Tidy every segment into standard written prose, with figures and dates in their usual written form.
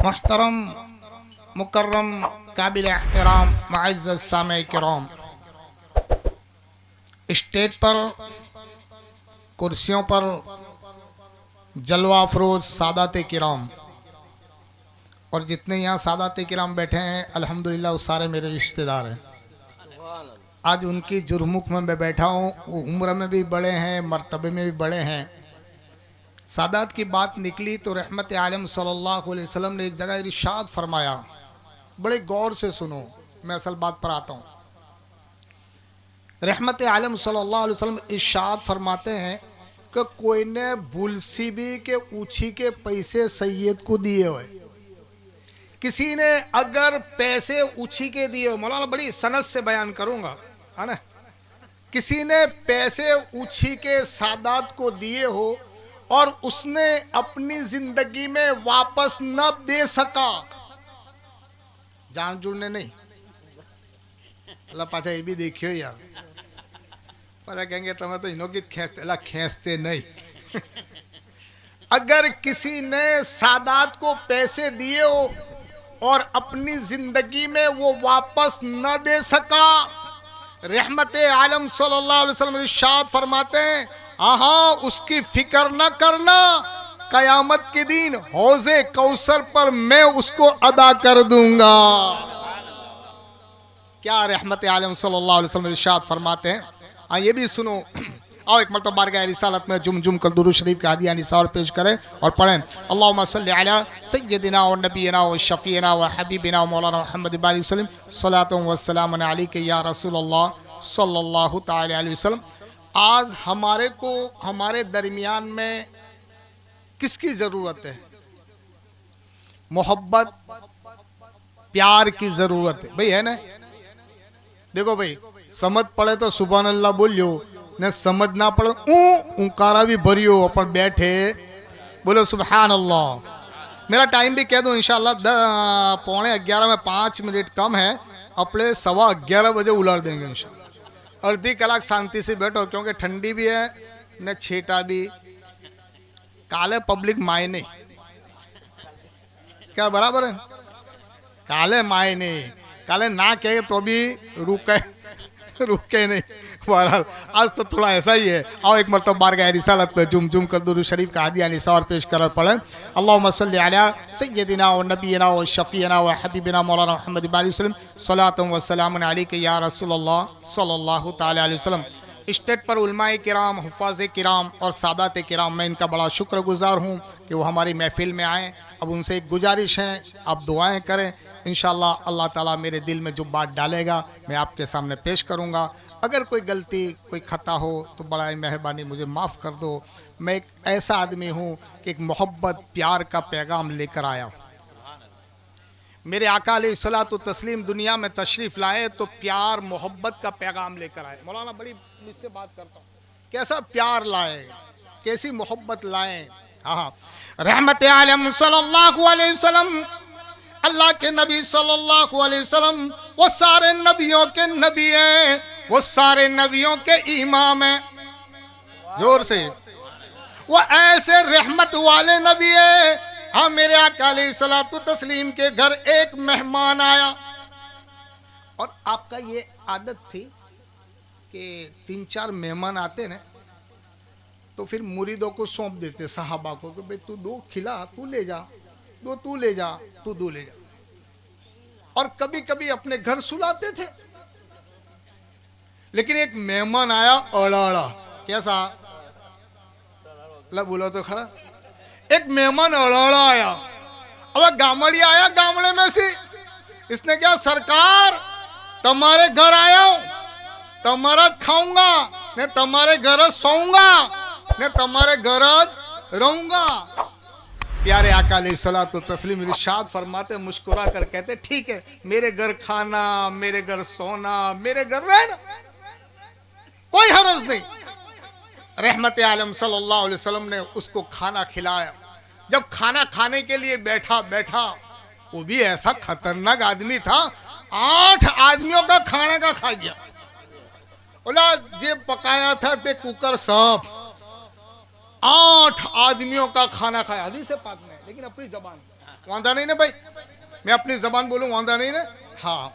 मुहतरम मुकर्रम काबिल एहतराम मुअज़्ज़ज़ सामे किराम, स्टेज पर कुर्सियों पर जलवा अफरोज सादात किराम और जितने यहाँ सादात किराम बैठे हैं अल्हम्दुलिल्लाह वो सारे मेरे रिश्तेदार हैं। आज उनकी जुर्मुख में मैं बैठा हूँ, वो उम्र में भी बड़े हैं, मर्तबे में भी बड़े हैं। सादात की बात निकली तो रहमत आलम सल्लल्लाहु अलैहि वसल्लम ने एक जगह इरशाद फरमाया, बड़े गौर से सुनो, मैं असल बात पर आता हूँ। रहमत आलम सल्लल्लाहु अलैहि वसल्लम इरशाद फरमाते हैं कि कोई ने बुलसीबी के ऊँची के पैसे सैयद को दिए हुए, किसी ने अगर पैसे ऊँची के दिए हो, मौलाना बड़ी सनद से बयान करूँगा, है ना, किसी ने पैसे ऊँची के सादात को दिए हो और उसने अपनी जिंदगी में वापस न दे सका, जान जुड़ने नहीं, अल्लाह पाचा ये भी देखियो यार, पता कहेंगे तुम्हें तो इन्हों की खींचते, अल्लाह खींचते नहीं। अगर किसी ने सादात को पैसे दिए हो और अपनी जिंदगी में वो वापस न दे सका, रहमत आलम सल्लल्लाहु अलैहि वसल्लम इरशाद फरमाते हैं, हाँ उसकी फिक्र न करना, कयामत के दिन हौज़े कौसर पर मैं उसको अदा कर दूंगा। क्या रहमत आलम सल्लल्लाहु अलैहि वसल्लम इरशाद फरमाते हैं, हाँ ये भी सुनो। आओ एक मरतबा बारगाह रिसालत में जुम कर दुरूद शरीफ का हदिया निसार पेश करें और पढ़ें, अल्लाहुम्मा सल्लि अला सय्यदिना व नबीना व शफीना व हबीबिना व मौलाना मुहम्मद बारिक वसल्लम सलातु व सलाम अलैका या रसूलल्लाह सल्लल्लाहु तआला अलैहि वसल्लम। आज हमारे को हमारे दरमियान में किसकी ज़रूरत है? मोहब्बत प्यार की ज़रूरत है भाई, है ना। देखो भाई, समझ पड़े तो सुभान अल्लाह बोलियो, न समझ ना पड़े ऊँकारा भी भरियो, अपन बैठे बोलो सुभान अल्लाह। मेरा टाइम भी कह दो इंशाल्लाह 11:15 में 5 मिनट कम है, अपने 11:15 बजे उलाड़ देंगे इंशाल्लाह। अर्धी कलाक शांति से बैठो क्योंकि ठंडी भी है न छेटा भी, काले पब्लिक माए नहीं, क्या बराबर है, काले माए नहीं, काले ना कहे तो भी रुके नहीं। बहरहाल आज तो थोड़ा ऐसा ही है। आओ एक मरतबा बारगाह रिसालत पे जुम कर दुरूद शरीफ का हदिया निसार पेश कर पढ़ें, अल्लाहुम्मा सल्लि अला सय्यदिना व नबीना व शफीना व हबीबिना मौलाना मुहम्मद बारिक वसल्लम सलातु व सलाम अलैका या रसूलल्लाह सल्लल्लाहु तआला अलैहि वसल्लम। स्टेज पर उलमाए किराम, हुफ़ाज़े किराम और सादात किराम, मैं इनका बड़ा शुक्रगुजार हूँ कि वो हमारी महफिल में आएँ। अब उनसे एक गुजारिश है, आप दुआएं करें, इंशाअल्लाह अल्लाह ताला मेरे दिल में जो बात डालेगा मैं आपके सामने पेश करूँगा। अगर कोई गलती कोई खता हो तो बड़ा मेहरबानी मुझे माफ़ कर दो। मैं एक ऐसा आदमी हूँ कि एक मोहब्बत प्यार का पैगाम लेकर आया। मेरे आका अलैहिस्सलातु तस्लीम दुनिया में तशरीफ़ लाए तो प्यार मोहब्बत का पैगाम लेकर आए। मौलाना बड़ी मुझसे बात करता हूँ, कैसा प्यार लाए, कैसी मोहब्बत लाए। हाँ, रहमत आलम सल्लल्लाहु अलैहि वसल्लम, अल्लाह के नबी सल्लल्लाहु अलैहि वसल्लम वो सारे नबियों के नबी हैं, वो सारे नबियों के इमाम हैं। जोर से, वो ऐसे रहमत वाले नबी है। हाँ, मेरे आका अलैहिस्सलातु तस्लीम के घर एक मेहमान आया और आपका ये आदत थी कि 3-4 मेहमान आते ना तो फिर मुरीदों को सौंप देते सहाबा को कि भाई तू 2 खिला, तू ले जा, 2 तू ले जा, तू 2 ले जा, और कभी कभी अपने घर सुलाते थे। लेकिन एक मेहमान आया अड़ाड़ा, कैसा ला बोला तो खरा, एक मेहमान अड़ाड़ा आया। अब गामड़ी आया गामड़े में से, इसने क्या, सरकार तुम्हारे घर आया हूं, तुम्हारा खाऊंगा ने तुम्हारे घर सोऊंगा ने तुम्हारे घर रहूंगा। प्यारे आका अलैहिस्सलातु तस्लीम इरशाद फरमाते, मुस्कुरा कर कहते, ठीक है, मेरे घर खाना, मेरे घर सोना, मेरे घर रहना, कोई हर्ज नहीं। रहमत आलम सल्लल्लाहु अलैहि वसल्लम ने उसको खाना खिलाया। जब खाना खाने के लिए बैठा, वो भी ऐसा खतरनाक आदमी था, 8 आदमियों का खाने का खा गया। बोला जे पकाया था ते कुकर साफ, 8 आदमियों का खाना खाया, हदीस पाक में, लेकिन अपनी जबान वांदा नहीं ना भाई, मैं अपनी जबान बोलूं, वांदा नहीं ना। हाँ,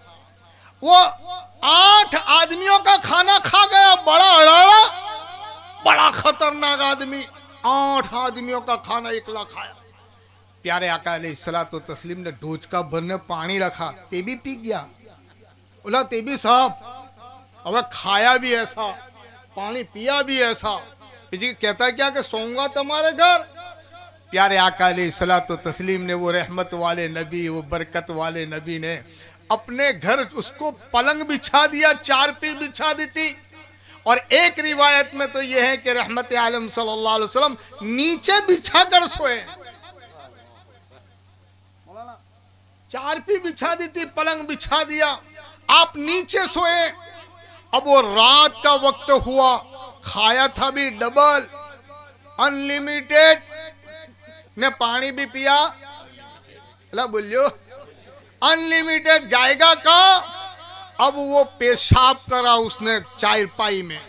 वो 8 आदमियों का खाना खा गया, बड़ा अड़ाड़ा, बड़ा खतरनाक आदमी, 8 आदमियों का खाना एकला खाया। प्यारे आका अलैहिस्सलातु तस्लीम ने डोचका भर ने पानी रखा, ते भी पी गया। बोला ते भी साहब, अब खाया भी ऐसा, पानी पिया भी ऐसा, जी कहता क्या कि सोऊंगा तुम्हारे घर। प्यारे आका अलैहिस्सलातु तस्लीम ने, वो रहमत वाले नबी, वो बरकत वाले नबी ने अपने घर उसको पलंग बिछा दिया, चारपी बिछा दी थी। और एक रिवायत में तो यह है कि रहमत आलम सल्लल्लाहु अलैहि वसल्लम नीचे बिछा कर सोए, चारपी बिछा दी थी, पलंग बिछा दिया, आप नीचे सोए। अब वो रात का वक्त हुआ, खाया था भी डबल, अनलिमिटेड, ने पानी भी पिया, अल्लाह बोलियो अनलिमिटेड, जाएगा का। अब वो पेशाब करा उसने चारपाई में,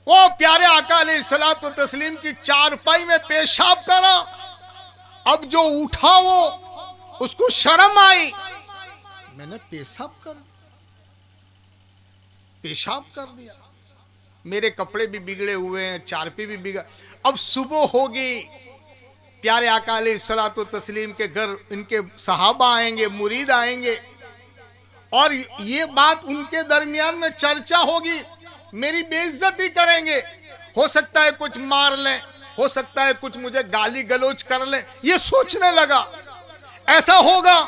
वो प्यारे आका अलैहिस्सलातु तस्लीम की चारपाई में पेशाब करा। अब जो उठा वो, उसको शर्म आई, मैंने पेशाब कर दिया, मेरे कपड़े भी बिगड़े हुए हैं, चारपी भी बिगड़। अब सुबह होगी, प्यारे आका अलैहिस्सलातु तस्लीम के घर इनके सहाबा आएंगे, मुरीद आएंगे, और ये बात उनके दरमियान में चर्चा होगी, मेरी बेइज्जती करेंगे, हो सकता है कुछ मार लें, हो सकता है कुछ मुझे गाली गलौज कर लें, ये सोचने लगा ऐसा होगा।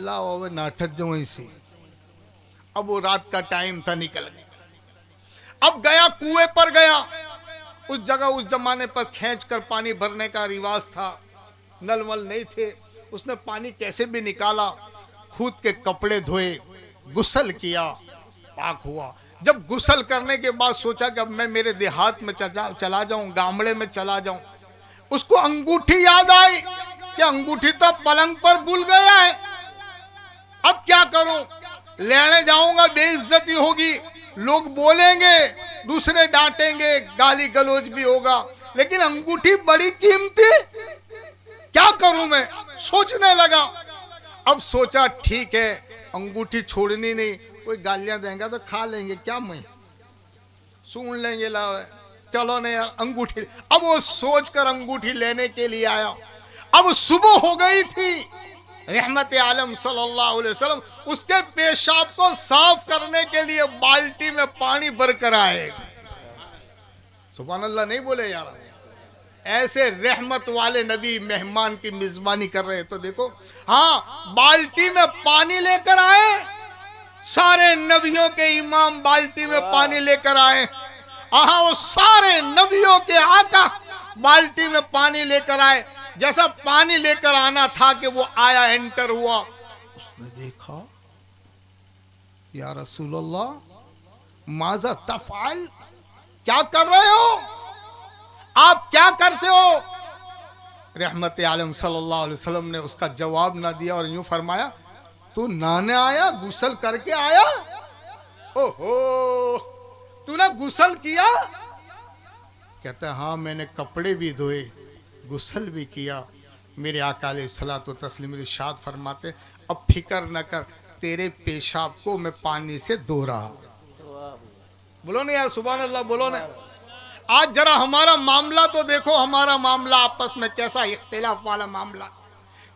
लाओ नाटक जो वहीं से। अब वो रात का टाइम था, निकल गया। अब गया कुएं पर गया, उस जगह उस जमाने पर खींच कर पानी भरने का रिवाज था, नल वल नहीं थे। उसने पानी कैसे भी निकाला, खुद के कपड़े धोए, गुस्ल किया, पाक हुआ। जब गुस्ल करने के बाद सोचा कि अब मैं मेरे देहात में चला जाऊं, गामड़े में चला जाऊं। उसको अंगूठी याद आई कि अंगूठी तो पलंग पर भूल गया है, अब क्या करूं, लेने जाऊंगा बेइज्जती होगी, लोग बोलेंगे, दूसरे डांटेंगे, गाली गलौज भी होगा, लेकिन अंगूठी बड़ी कीमती, क्या करूं मैं, सोचने लगा। अब सोचा ठीक है, अंगूठी छोड़नी नहीं, कोई गालियां देंगे तो खा लेंगे, क्या मैं सुन लेंगे, लाओ चलो नहीं यार अंगूठी। अब वो सोचकर अंगूठी लेने के लिए आया। अब सुबह हो गई थी, रहमत आलम सल्लल्लाहु अलैहि वसल्लम उसके पेशाब को साफ करने के लिए बाल्टी में पानी भरकर आए। सुभान अल्लाह नहीं बोले यार, ऐसे रहमत वाले नबी मेहमान की मेजबानी कर रहे। तो देखो, हाँ, बाल्टी में पानी लेकर आए, सारे नबियों के इमाम बाल्टी में पानी लेकर आए। वो सारे नबियों के आका बाल्टी में पानी लेकर आए। जैसा पानी लेकर आना था कि वो आया, एंटर हुआ, उसने देखा, या रसूलल्लाह माज़ा तफ़अल, क्या कर रहे हो आप, क्या करते हो। रहमत आलम सल्लल्लाहु अलैहि वसल्लम ने उसका जवाब ना दिया और यूं फरमाया, तू नहाने आया, गुस्ल करके आया, ओहो तूने गुस्ल किया। कहता है हाँ, मैंने कपड़े भी धोए, गुस्ल भी किया। मेरे आका अलैहिस्सलातु तस्लीम इरशाद फरमाते, अब फिक्र न कर, तेरे पेशाब को मैं पानी से धो रहा। बोलो ना यार सुभान अल्लाह, बोलो ना। आज जरा हमारा मामला तो देखो, हमारा मामला आपस में कैसा इख्तिलाफ वाला मामला,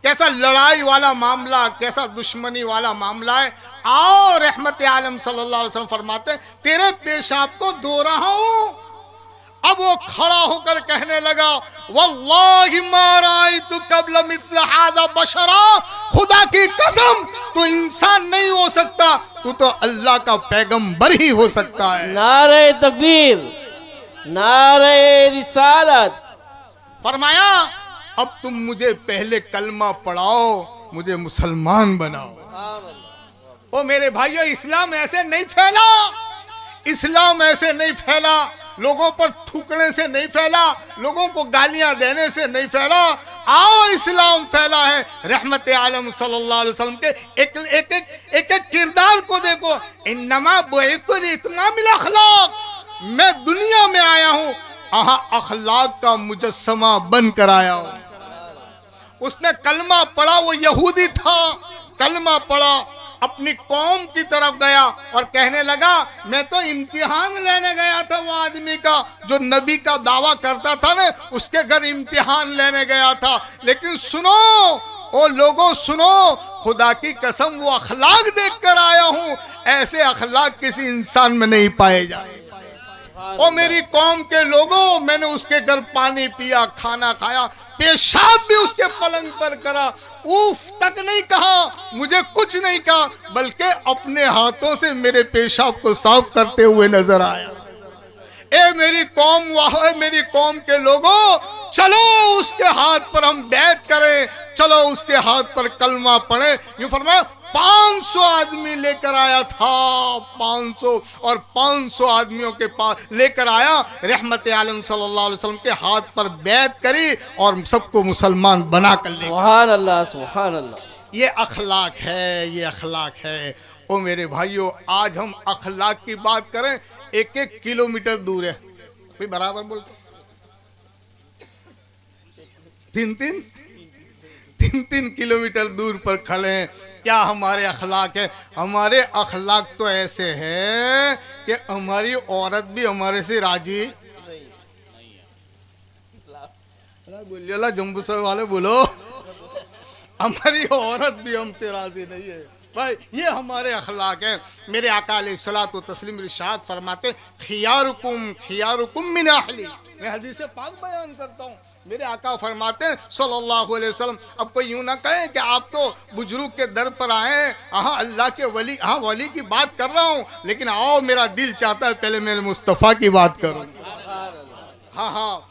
कैसा लड़ाई वाला मामला, कैसा दुश्मनी वाला मामला है। आओ, रहमत आलम सल्लल्लाहु अलैहि वसल्लम फरमाते, तेरे पेशाब को धो रहा हूं। अब वो खड़ा होकर कहने लगा, वल्लाहि मा रायतु क़ब्ल मिस्ल हाज़ा बशरा, खुदा की कसम तू इंसान नहीं हो सकता, तू तो अल्लाह का पैगंबर ही हो सकता है। नारे तकबीर, नारे रिसालत। फरमाया, अब तुम मुझे पहले कलमा पढ़ाओ, मुझे मुसलमान बनाओ। ओ मेरे भाइयों, इस्लाम ऐसे नहीं फैला, इस्लाम ऐसे नहीं फैला, लोगों पर थूकने से नहीं फैला, लोगों को गालियां देने से नहीं फैला। आओ, इस्लाम फैला है रहमत आलम सल्लल्लाहु अलैहि वसल्लम के एक एक किरदार को देखो। इन्नमा बुइतु लिइत्मामिल अखलाक, मैं दुनिया में आया हूं अखलाक का मुजस्समा बनकर आया हूं। उसने कलमा पढ़ा, वो यहूदी था, कलमा पढ़ा, अपनी कौम की तरफ गया और कहने लगा मैं तो इम्तिहान लेने गया था। वो आदमी का जो नबी का दावा करता था ना, उसके घर इम्तिहान लेने गया था। लेकिन सुनो ओ लोगों, सुनो, खुदा की कसम वो अखलाक देख कर आया हूं, ऐसे अखलाक किसी इंसान में नहीं पाए जाए। ओ मेरी कौम के लोगों, मैंने उसके घर पानी पिया, खाना खाया, पेशाब भी उसके पलंग पर करा, उफ तक नहीं कहा, मुझे कुछ नहीं कहा, बल्कि अपने हाथों से मेरे पेशाब को साफ करते हुए नजर आया। ए मेरी कौम, वाह मेरी कौम के लोगों, चलो उसके हाथ पर हम बैत करें, चलो उसके हाथ पर कलमा पढ़े। यूं फरमाया 500 आदमी लेकर आया था, 500, और 500 आदमियों के पास लेकर आया, रहमत आलम सल्लल्लाहु अलैहि वसल्लम के हाथ पर बैत करी और सबको मुसलमान बना कर ले। सुभान अल्लाह, सुभान अल्लाह। ये अखलाक है, ये अखलाक है। ओ मेरे भाइयों, आज हम अखलाक की बात करें, 1-1 किलोमीटर दूर है, भाई बराबर बोलते, 3-3 किलोमीटर दूर पर खड़े हैं। क्या हमारे अखलाक है? हमारे अखलाक तो ऐसे है कि हमारी औरत भी हमारे से राजी, बोलिए जम्बूसर वाले बोलो, हमारी औरत भी हमसे राजी नहीं है। भाई ये हमारे अखलाक है। मेरे आका अलैहिस्सलातु तस्लीम इरशाद फरमाते, खियारुकुम खियारुकुम मिन अहली। मैं हदीस पाक बयान करता हूँ, मेरे आका फरमाते हैं सल्लल्लाहु अलैहि वसल्लम, अब कोई यूं ना कहे कि आप तो बुजुर्ग के दर पर आए, हाँ अल्लाह के वली, हाँ वली की बात कर रहा हूँ, लेकिन आओ मेरा दिल चाहता है पहले मेरे मुस्तफ़ा की बात करूँ। हाँ हाँ,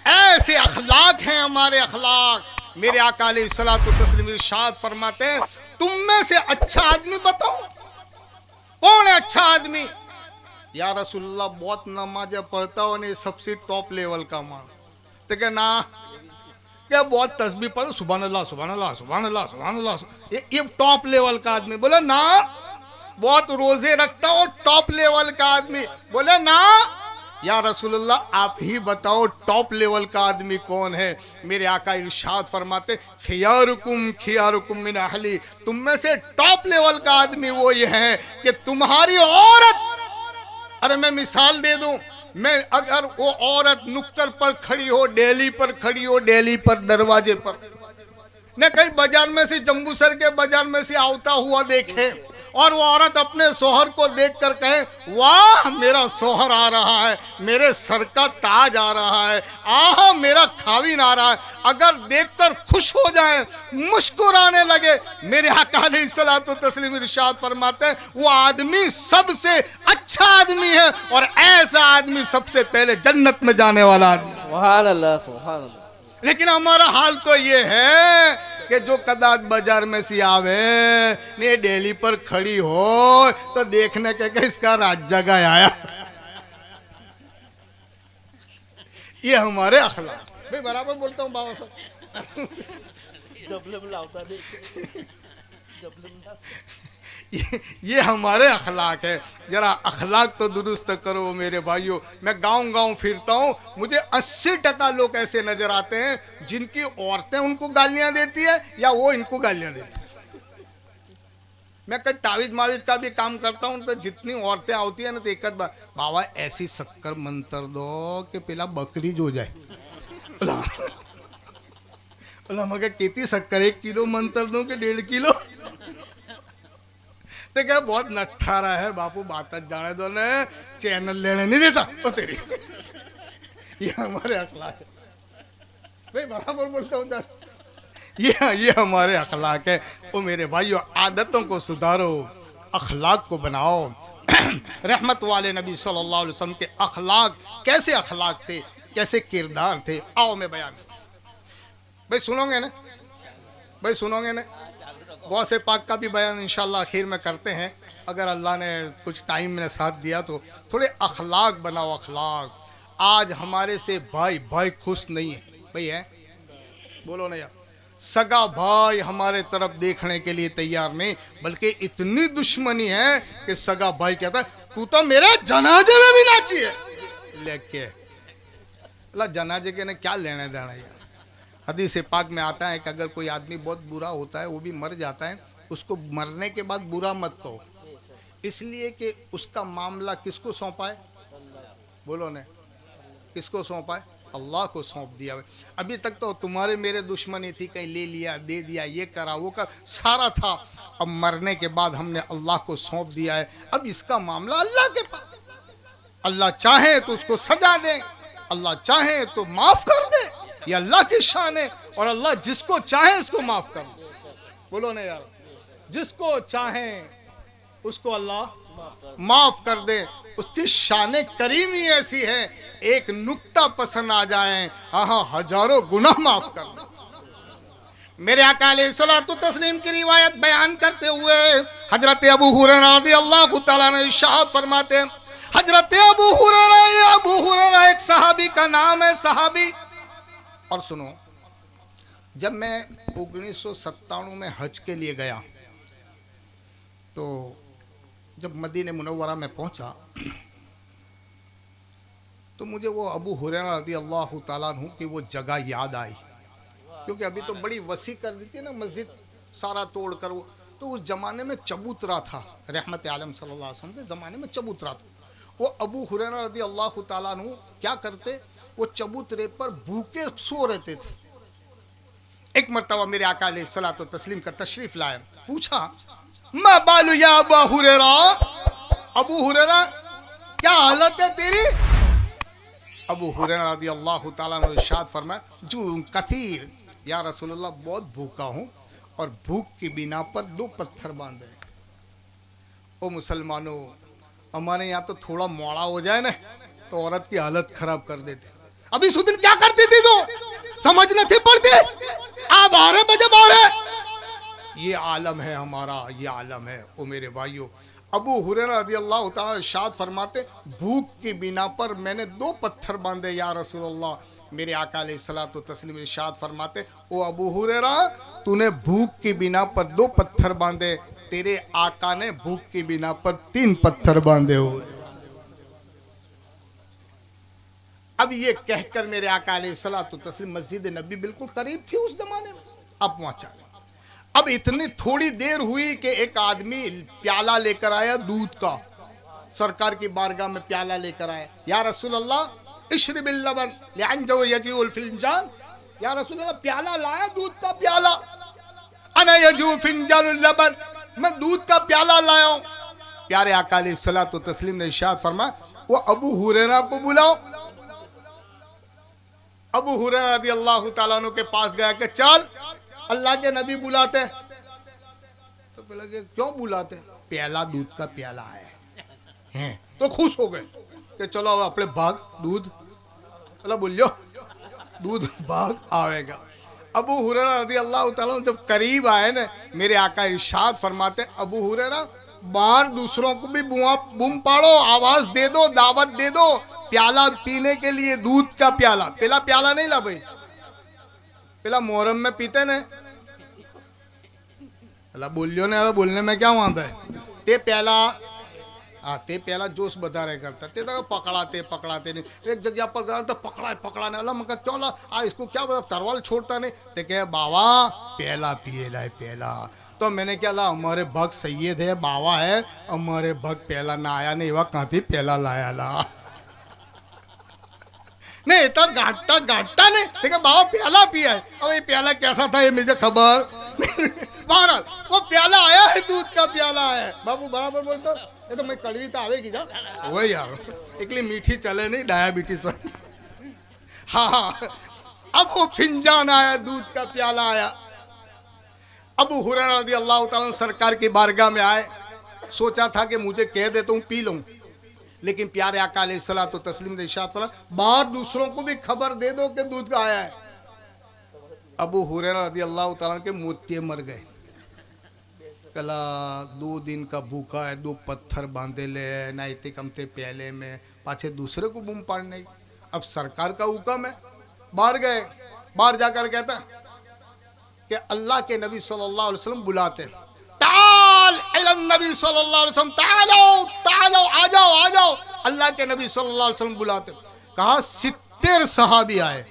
ऐसे अखलाक हैं हमारे अखलाक। मेरे आका अलैहिस्सलातु तस्लीम इरशाद फरमाते हैं, तुम में से अच्छा आदमी बताओ, कौन है अच्छा आदमी? या रसूलुल्लाह बहुत नमाज़ें पढ़ता हो, नहीं सबसे टॉप लेवल का मान, तो क्या ना क्या बहुत तस्बीह पढ़ो, सुभान अल्लाह सुभान अल्लाह सुभान अल्लाह सुभान अल्लाह, ये टॉप लेवल का आदमी। बोले ना, बहुत रोजे रखता हो, टॉप लेवल का आदमी। बोले ना, या रसूलुल्लाह आप ही बताओ टॉप लेवल का आदमी कौन है? मेरे आका इरशाद फरमाते, खियारुकुम खियारुकुम मिन अहली, तुम में से टॉप लेवल का आदमी वो ये है कि तुम्हारी औरत, अरे मैं मिसाल दे दूं, मैं अगर वो औरत नुक्कड़ पर खड़ी हो, डेली पर खड़ी हो, डेली पर दरवाजे पर, न कहीं बाजार में से, जम्बूसर के बाजार में से आवता हुआ देखे, और वो औरत अपने सोहर को देखकर कहे, वाह मेरा सोहर आ रहा है, मेरे सर का ताज आ रहा है, आहा मेरा खाविन आ रहा है, अगर देखकर खुश हो जाए, मुस्कुराने लगे, मेरे आका अलैहिस्सलातु तस्लीम इरशाद फरमाते हैं, वो आदमी सबसे अच्छा आदमी है, और ऐसा आदमी सबसे पहले जन्नत में जाने वाला आदमी। सुभान अल्लाह, सुभान अल्लाह। लेकिन हमारा हाल तो ये है कि जो कदाच बाजार में से आवे ने डेली पर खड़ी हो तो देखने के इसका राज जगह आया। ये हमारे अखलाक, भाई बराबर बोलता हूँ बाबा साहब, ये हमारे अखलाक है। जरा अखलाक तो दुरुस्त करो मेरे भाइयों। मैं गांव फिरता हूँ, मुझे 80% लोग ऐसे नजर आते हैं जिनकी औरतें उनको गालियां देती है या वो इनको गालियां देती है। मैं कहीं तावीज मावीज का भी काम करता हूँ, तो जितनी औरतें आती है ना, तो एक बार बाबा ऐसी शक्कर मंतर दो कि पहला बकरी जो जाए। मगर कितनी शक्कर, 1 किलो मंतर दूं कि 1.5 किलो? तो क्या बहुत नट्ठारा है बापू, बात जाने दो ने, चैनल लेने नहीं देता ओ तेरी। ये हमारे अखलाक है भाई, बराबर बोलता हूँ। ये हमारे अखलाक है। ओ मेरे भाइयों, आदतों को सुधारो, अखलाक को बनाओ। रहमत वाले नबी सल्लल्लाहु अलैहि वसल्लम के अखलाक, कैसे अखलाक थे, कैसे किरदार थे, आओ मैं बयान। भाई सुनोगे ना, भाई सुनोगे ना, बहुत से पाक का भी बयान इंशाल्लाह आखिर में करते हैं, अगर अल्लाह ने कुछ टाइम में साथ दिया तो। थोड़े अखलाक बनाओ, अखलाक। आज हमारे से भाई खुश नहीं है, भाई है, बोलो ना यार, सगा भाई हमारे तरफ देखने के लिए तैयार नहीं, बल्कि इतनी दुश्मनी है कि सगा भाई कहता है तू तो मेरे जनाजे में भी नाची है। लेके जनाजे के ने क्या लेने देना यार, हदीस पाक में आता है कि अगर कोई आदमी बहुत बुरा होता है, वो भी मर जाता है, उसको मरने के बाद बुरा मत कहो, इसलिए कि उसका मामला किसको सौंपा है? बोलो ने, किसको सौंपा है? अल्लाह को सौंप दिया है। अभी तक तो तुम्हारे मेरे दुश्मनी थी, कहीं ले लिया, दे दिया, ये करा, वो कर, सारा था। अब मरने के बाद हमने अल्लाह को सौंप दिया है। अब इसका मामला अल्लाह के पास। अल्लाह चाहे तो उसको सजा दे, अल्लाह चाहे तो माफ कर दे, ये अल्लाह की शान है। और अल्लाह जिसको चाहे उसको माफ कर दे। बोलो ना यार, जिसको चाहे उसको अल्लाह माफ कर दे, उसकी शान करीमी ऐसी है, एक नुक्ता पसंद आ जाए, हाँ हजारों गुनाह माफ कर दे। मेरे आका अलैहिस्सलातु तस्लीम की रिवायत बयान करते हुए हजरत अबू हुरैरा रज़ियल्लाहु तआला ने इरशाद फरमाते हैं, हजरत अबू हुरैरा एक सहाबी का नाम है, सहाबी। और सुनो, जब मैं 1997 में हज के लिए गया, तो जब मदीने मुनव्वरा में पहुंचा तो मुझे वो अबू हुरैरा रज़ियल्लाहु तआला अन्हु की वो जगह याद आई, क्योंकि अभी तो बड़ी वसी कर दी थी ना मस्जिद, सारा तोड़ कर वो। तो उस ज़माने में चबूतरा था, रहमत आलम सल्लल्लाहु अलैहि वसल्लम के ज़माने में चबूतरा था। वो अबू हुरैरा रज़ियल्लाहु तआला अन्हु क्या करते, वो चबूतरे पर भूखे सो रहते थे। एक मरतबा मेरे आका अलैहिस्सलातु तस्लीम का तशरीफ लाए, पूछा, मा बालू या अबू हुरैरा, अबू हुरैरा क्या हालत है तेरी? अबू हुरैरा रज़ियल्लाहु तआला ने इरशाद फरमाया, जू कसीर, या रसूलुल्लाह बहुत भूखा हूँ और भूख की बिना पर 2 पत्थर बांधे। ओ मुसलमानों, हमारे यहाँ तो थोड़ा मोड़ा हो जाए ना तो औरत की हालत खराब कर देते। अभी सुदिन क्या करती थी तो समझ नहीं पड़ती, आप 12 बजे 12, ये आलम है हमारा, ये आलम है। ओ मेरे भाइयों, अबू हुरैरा रज़ियल्लाहु तआला इरशाद फरमाते, भूख की बिना पर मैंने 2 पत्थर बांधे या रसूलुल्लाह। मेरे आका अलैहिस्सलातु तस्लीम इरशाद फरमाते, ओ अबू हुरैरा, तूने भूख की बिना पर 2 पत्थर बांधे, तेरे आका ने भूख की बिना पर 3 पत्थर बांधे हुए। अब ये कहकर मेरे आका अलैहिस्सलातु तस्लीम, मस्जिद नबी बिल्कुल करीब थी उस जमाने में, अब वहां चले। अब इतनी थोड़ी देर हुई कि एक आदमी प्याला लेकर आया दूध का, सरकार की बारगाह में प्याला लेकर आया। या रसूलल्लाह इशरबिल लबन लिअंजु यजीउल फिंजान, या रसूलल्लाह प्याला लाया, दूध का प्याला। अना यजू फिंजानुल लबन, मैं दूध का प्याला लाया हूं। प्यारे आका अलैहिस्सलातु तस्लीम ने इरशाद फरमाया, वो अबू हुरैरा को बुलाओ। अबू हुरैरा रज़ियल्लाहु तआला अन्हु के पास गया कि चल, अल्लाह के नबी बुलाते। तो बोला कि क्यों बुलाते? प्याला, दूध का प्याला है। तो खुश हो गए कि चलो अपने भाग दूध, अल्लाह बोलियो दूध भाग आएगा। अबू हुरैरा रज़ियल्लाहु तआला अन्हु जब करीब आए ना, मेरे आका इरशाद फरमाते, अबू हुरैरा बाहर दूसरों को भी बूम पाड़ो, आवाज दे दो, दावत दे दो, प्याला पीने के लिए, दूध का प्याला। पहला प्याला नहीं ला भाई, पहला मोहर्रम में पीते ने, अल्लाह बोलियो ने, बोलने में क्या वादा है। ते प्याला, ते प्याला जोश बता रहे करता, ते तो पकड़ाते नहीं, एक जगह पर गया तो पकड़ा नहीं। अल्लाह मैं क्यों ला, इसको क्या बता, तरवाल छोड़ता नहीं। ते कहे बाबा प्याला पिए लाए प्याला। तो मैंने क्या ला, हमारे भक्त सैयद है, बाबा है, हमारे भक्त प्याला ना आया नहीं, वह कहाँ थी प्याला लाया ला नहीं, तो गांटा नहीं, ठीक है बाबा प्याला पिया है। अब ये प्याला कैसा था ये मुझे खबर बहरहाल वो प्याला आया है, दूध का प्याला है। बाबू बराबर बोलता, ये तो मैं कड़वी तो आवेगी जा, वो यार इतनी मीठी चले नहीं, डायबिटीज। हाँ, अब वो फिंजान आया, दूध का प्याला आया। अबू हुरैरा रज़ियल्लाहु तआला सरकार की बारगाह में आए, सोचा था कि मुझे कह दे तो हूँ पी लूँ, लेकिन प्यारे आका अलैहिस्सलातु तस्लीम ने इरशाद फरमाया, बाहर दूसरों को भी खबर दे दो कि दूध का आया है। अबू हुरैरा रज़ियल्लाहु तआला के मोतिये मर गए। कला 2 दिन का भूखा है, 2 पत्थर बांधे ले ना, इतने कमते प्याले में पाछे दूसरे को बूम पाड़ने। अब सरकार का हुक्म है, बाहर गए, बाहर जाकर कहता कि अल्लाह के नबी सल्लल्लाहु अलैहि वसल्लम बुलाते, नबी सल्लल्लाहु अलैहि वसल्लम तालो, आ जाओ। अल्लाह के नबी सल्लल्लाहु अलैहि वसल्लम बुलाते। कहा 70 सहाबी आए,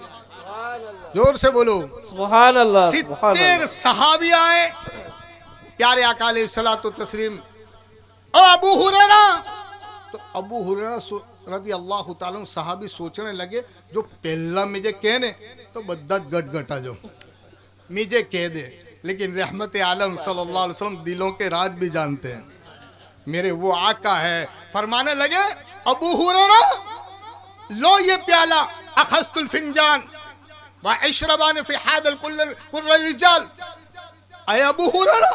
जोर से बोलो। सुभान अल्लाह, सुभान 70 अल्लाह। सहाबी आए प्यारे आका अलैहिस्सलातु तस्लीम। और अबू हुरैरा, तो अबू हुरैरा रज़ी अल्लाह ताला सहाबी सोचने लगे जो पहला मुझे कहने तो बद्दा गटगटा जो मुझे कह दे, लेकिन रहमत आलम सल्लल्लाहु अलैहि वसल्लम दिलों के राज भी जानते हैं, मेरे वो आका है। फरमाने लगे अबू हुरैरा लो ये प्याला, अखस्तुल फिंजान व अशरबान फी हादल कुर्र रिजाल। अय अबू हुरैरा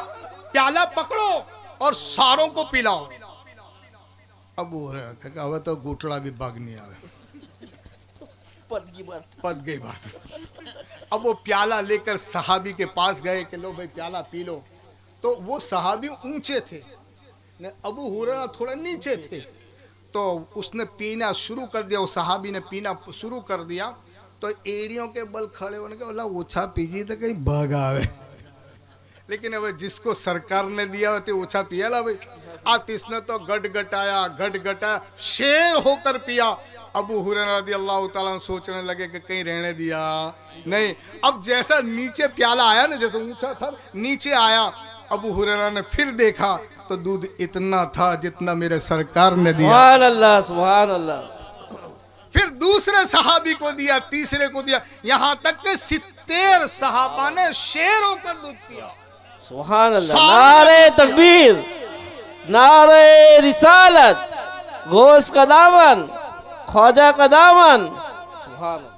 प्याला पकड़ो और सारों को पिलाओ। अबू हुरैरा कहा अब तो गुठड़ा भी भाग नहीं आवे, पद गई बात। अब वो प्याला लेकर सहाबी के पास गए कि लो भाई प्याला पी लो। तो वो सहाबी ऊंचे थे, अबू हुरैरा थोड़ा नीचे थे, तो उसने पीना शुरू कर दिया। उस सहाबी ने पीना शुरू कर दिया तो एड़ियों के बल खड़े होने के बोला ओछा पीजी तो कहीं भाग आवे, लेकिन अब जिसको सरकार ने दिया तो ओछा पिया ला भाई। अब इसने तो गटगटाया शेर होकर पिया। अबू हुरैरा रज़ी अल्लाह ताला सोचने लगे कि कहीं रहने दिया नहीं। अब जैसा नीचे प्याला आया ना, जैसे ऊंचा था नीचे आया, अबू हुरैरा ने फिर देखा तो दूध इतना था जितना मेरे सरकार ने दिया। सुभान अल्लाह, सुभान अल्लाह। फिर दूसरे सहाबी को दिया, तीसरे को दिया, यहाँ तक कि 70 सहाबा ने शेर होकर दूध पिया। सुभान अल्लाह। नारे तकबीर, नारे रिसालत, गोश का दामन, ख्वाजा का दामन। सुभान अल्लाह।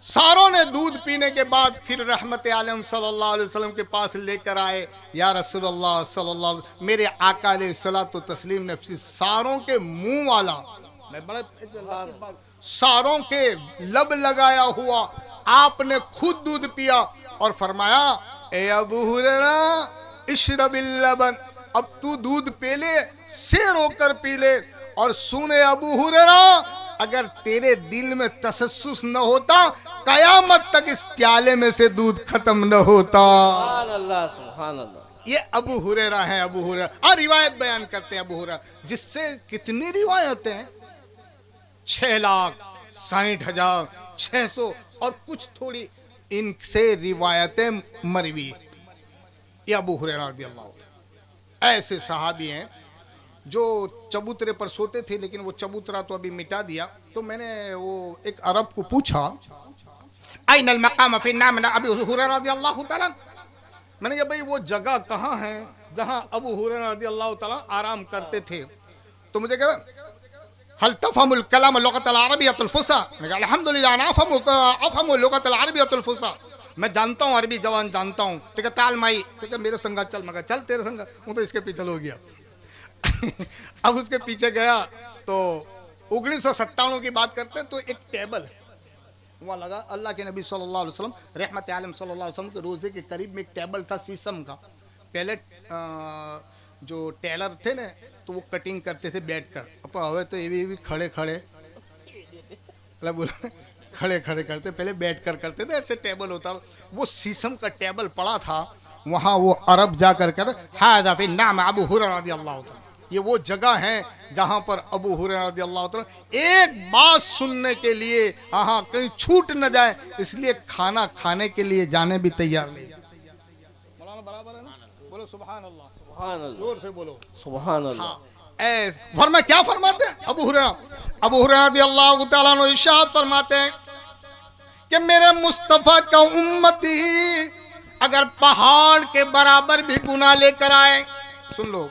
सारों ने दूध पीने के बाद फिर रहमत आलम सल्लल्लाहु अलैहि वसल्लम के पास लेकर आए। या रसूलल्लाह सल्लल्लाहु अलैहि वसल्लम, मेरे आका अलैहिस्सलातु तस्लीम ने सारों के मुंह वाला, मैं बड़ा सारों के लब लगाया हुआ आपने खुद दूध पिया और फरमाया ए अबू हुरैरा इशरबिल लबन, अब तू दूध पी ले, शेर होकर पी ले। और सुने अबू हुरैरा, अगर तेरे दिल में तसस्सुस न होता कयामत तक इस प्याले में से दूध खत्म न होता। सुभान अल्लाह, सुभान अल्लाह। ये अबू हुरैरा है। अबू हुरैरा और रिवायत बयान करते हैं अबू हुरैरा, जिससे कितनी रिवायतें हैं, 6,60,600 और कुछ थोड़ी इनसे रिवायतें मरवी। ये अबू हुरैरा रज़ियल्लाहु अन्हु ऐसे सहाबी हैं जो चबूतरे पर सोते थे, लेकिन वो चबूतरा तो अभी मिटा दिया। तो मैंने वो एक अरब को पूछा ऐनल मकाम फी नाम अबू हुरैरा रज़ियल्लाहु ताला, मैंने कहा भाई वो जगह कहाँ है जहाँ अबू हुरैरा रज़ियल्लाहु ताला आराम करते थे। तो मुझे कहा हल तफहमुल कलाम लुगतल अरबिय्यतुल फुसा, मैं कहा अल्हम्दुलिल्लाह अना अफहमु लुगतल अरबिय्यतुल फुसा, मैं जानता हूँ अरबी जवान जानता हूँ। तो ताल माई, तो मेरे संग चल, मगर चल तेरे संग, वो तो इसके पीछे हो गया। अब उसके पीछे गया तो 1997 की बात करते हैं, तो एक टेबल वहाँ लगा, अल्लाह के नबी सल्लल्लाहु अलैहि वसल्लम रहमत आलम सल्लल्लाहु अलैहि वसल्लम के रोज़े के करीब में एक टेबल था शीशम का। पहले जो टेलर थे ना तो वो कटिंग करते थे बैठकर, अब हवे तो ये भी खड़े खड़े बोला खड़े खड़े करते, पहले बैठकर करते थे, ऐसे टेबल होता। वो शीशम का टेबल पड़ा था वहाँ, वो अरब जाकर कर हाज़ा फी नाम अबू हुरैरा रज़ियल्लाहु ताला, ये वो जगह है जहाँ पर अबू हुरैरा रज़ियल्लाहु ताला एक बात सुनने के लिए हाँ कहीं छूट न जाए, इसलिए खाना खाने के लिए जाने भी तैयार नहीं। मौलाना बराबर है ना, बोलो सुभान अल्लाह, सुभान अल्लाह, जोर से बोलो सुभान अल्लाह। हाँ, फरमा क्या फरमाते हैं अबू हुरैरा रज़ियल्लाहु ताला अन्हु इरशाद फरमाते हैं कि मेरे मुस्तफ़ा का उम्मती अगर पहाड़ के बराबर भी गुनाह लेकर आए, सुन लो,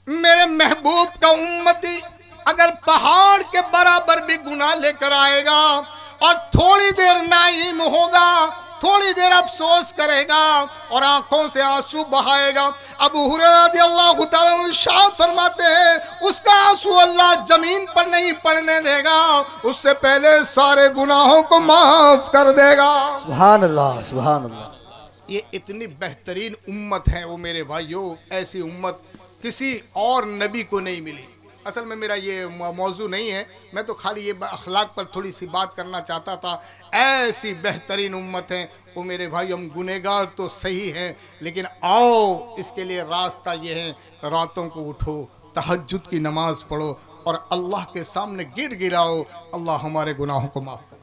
मेरे महबूब का उम्मती अगर पहाड़ के बराबर भी गुनाह लेकर आएगा और थोड़ी देर नाइम होगा, थोड़ी देर अफसोस करेगा और आंखों से आंसू बहाएगा, अबू हुरैरा रज़ियल्लाहु ताला अन्हु इरशाद फरमाते हैं उसका आंसू अल्लाह जमीन पर नहीं पड़ने देगा, उससे पहले सारे गुनाहों को माफ कर देगा। सुभान अल्लाह, सुभान अल्लाह। ये इतनी बेहतरीन उम्मत है वो मेरे भाइयों, ऐसी उम्मत किसी और नबी को नहीं मिली। असल में मेरा ये मौजू नहीं है, मैं तो खाली ये अखलाक पर थोड़ी सी बात करना चाहता था। ऐसी बेहतरीन उम्मत है वो मेरे भाई, हम गुनहगार तो सही हैं, लेकिन आओ इसके लिए रास्ता ये है, रातों को उठो, तहज्जुद की नमाज पढ़ो और अल्लाह के सामने गिर गिराओ, अल्लाह हमारे गुनाहों को माफ़ करे।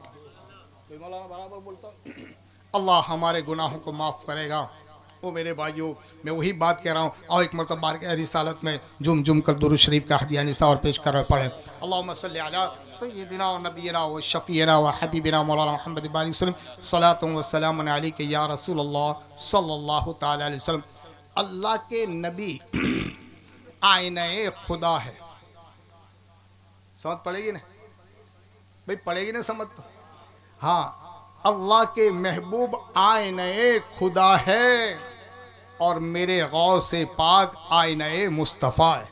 कोई मौलाना बराबर बोलता अल्लाह हमारे गुनाहों को माफ़ करेगा। ओ मेरे भाइयों, मैं वही बात कह रहा हूँ। और एक मरतबा बारगाह रिसालत में जुम जुम कर दुरूद शरीफ का हदिया निसा और पेश कर पढ़े। अल्लाहुम्मा सल्ली अला सय्यिदिना व नबियना व शफीना व हबीबिना मौलाना मुहम्मद बारिक वसल्लम सलातु व सलामुन अलैका या रसूल अल्लाह सल्लल्लाहु तआला अलैहि वसल्लम। अल्लाह के नबी आईने खुदा है। समझ पड़ेगी ना भाई? पड़ेगी ना समझ तो? हाँ, अल्लाह के महबूब आईने खुदा है और मेरे गौसे पाक आईने मुस्तफ़ा है।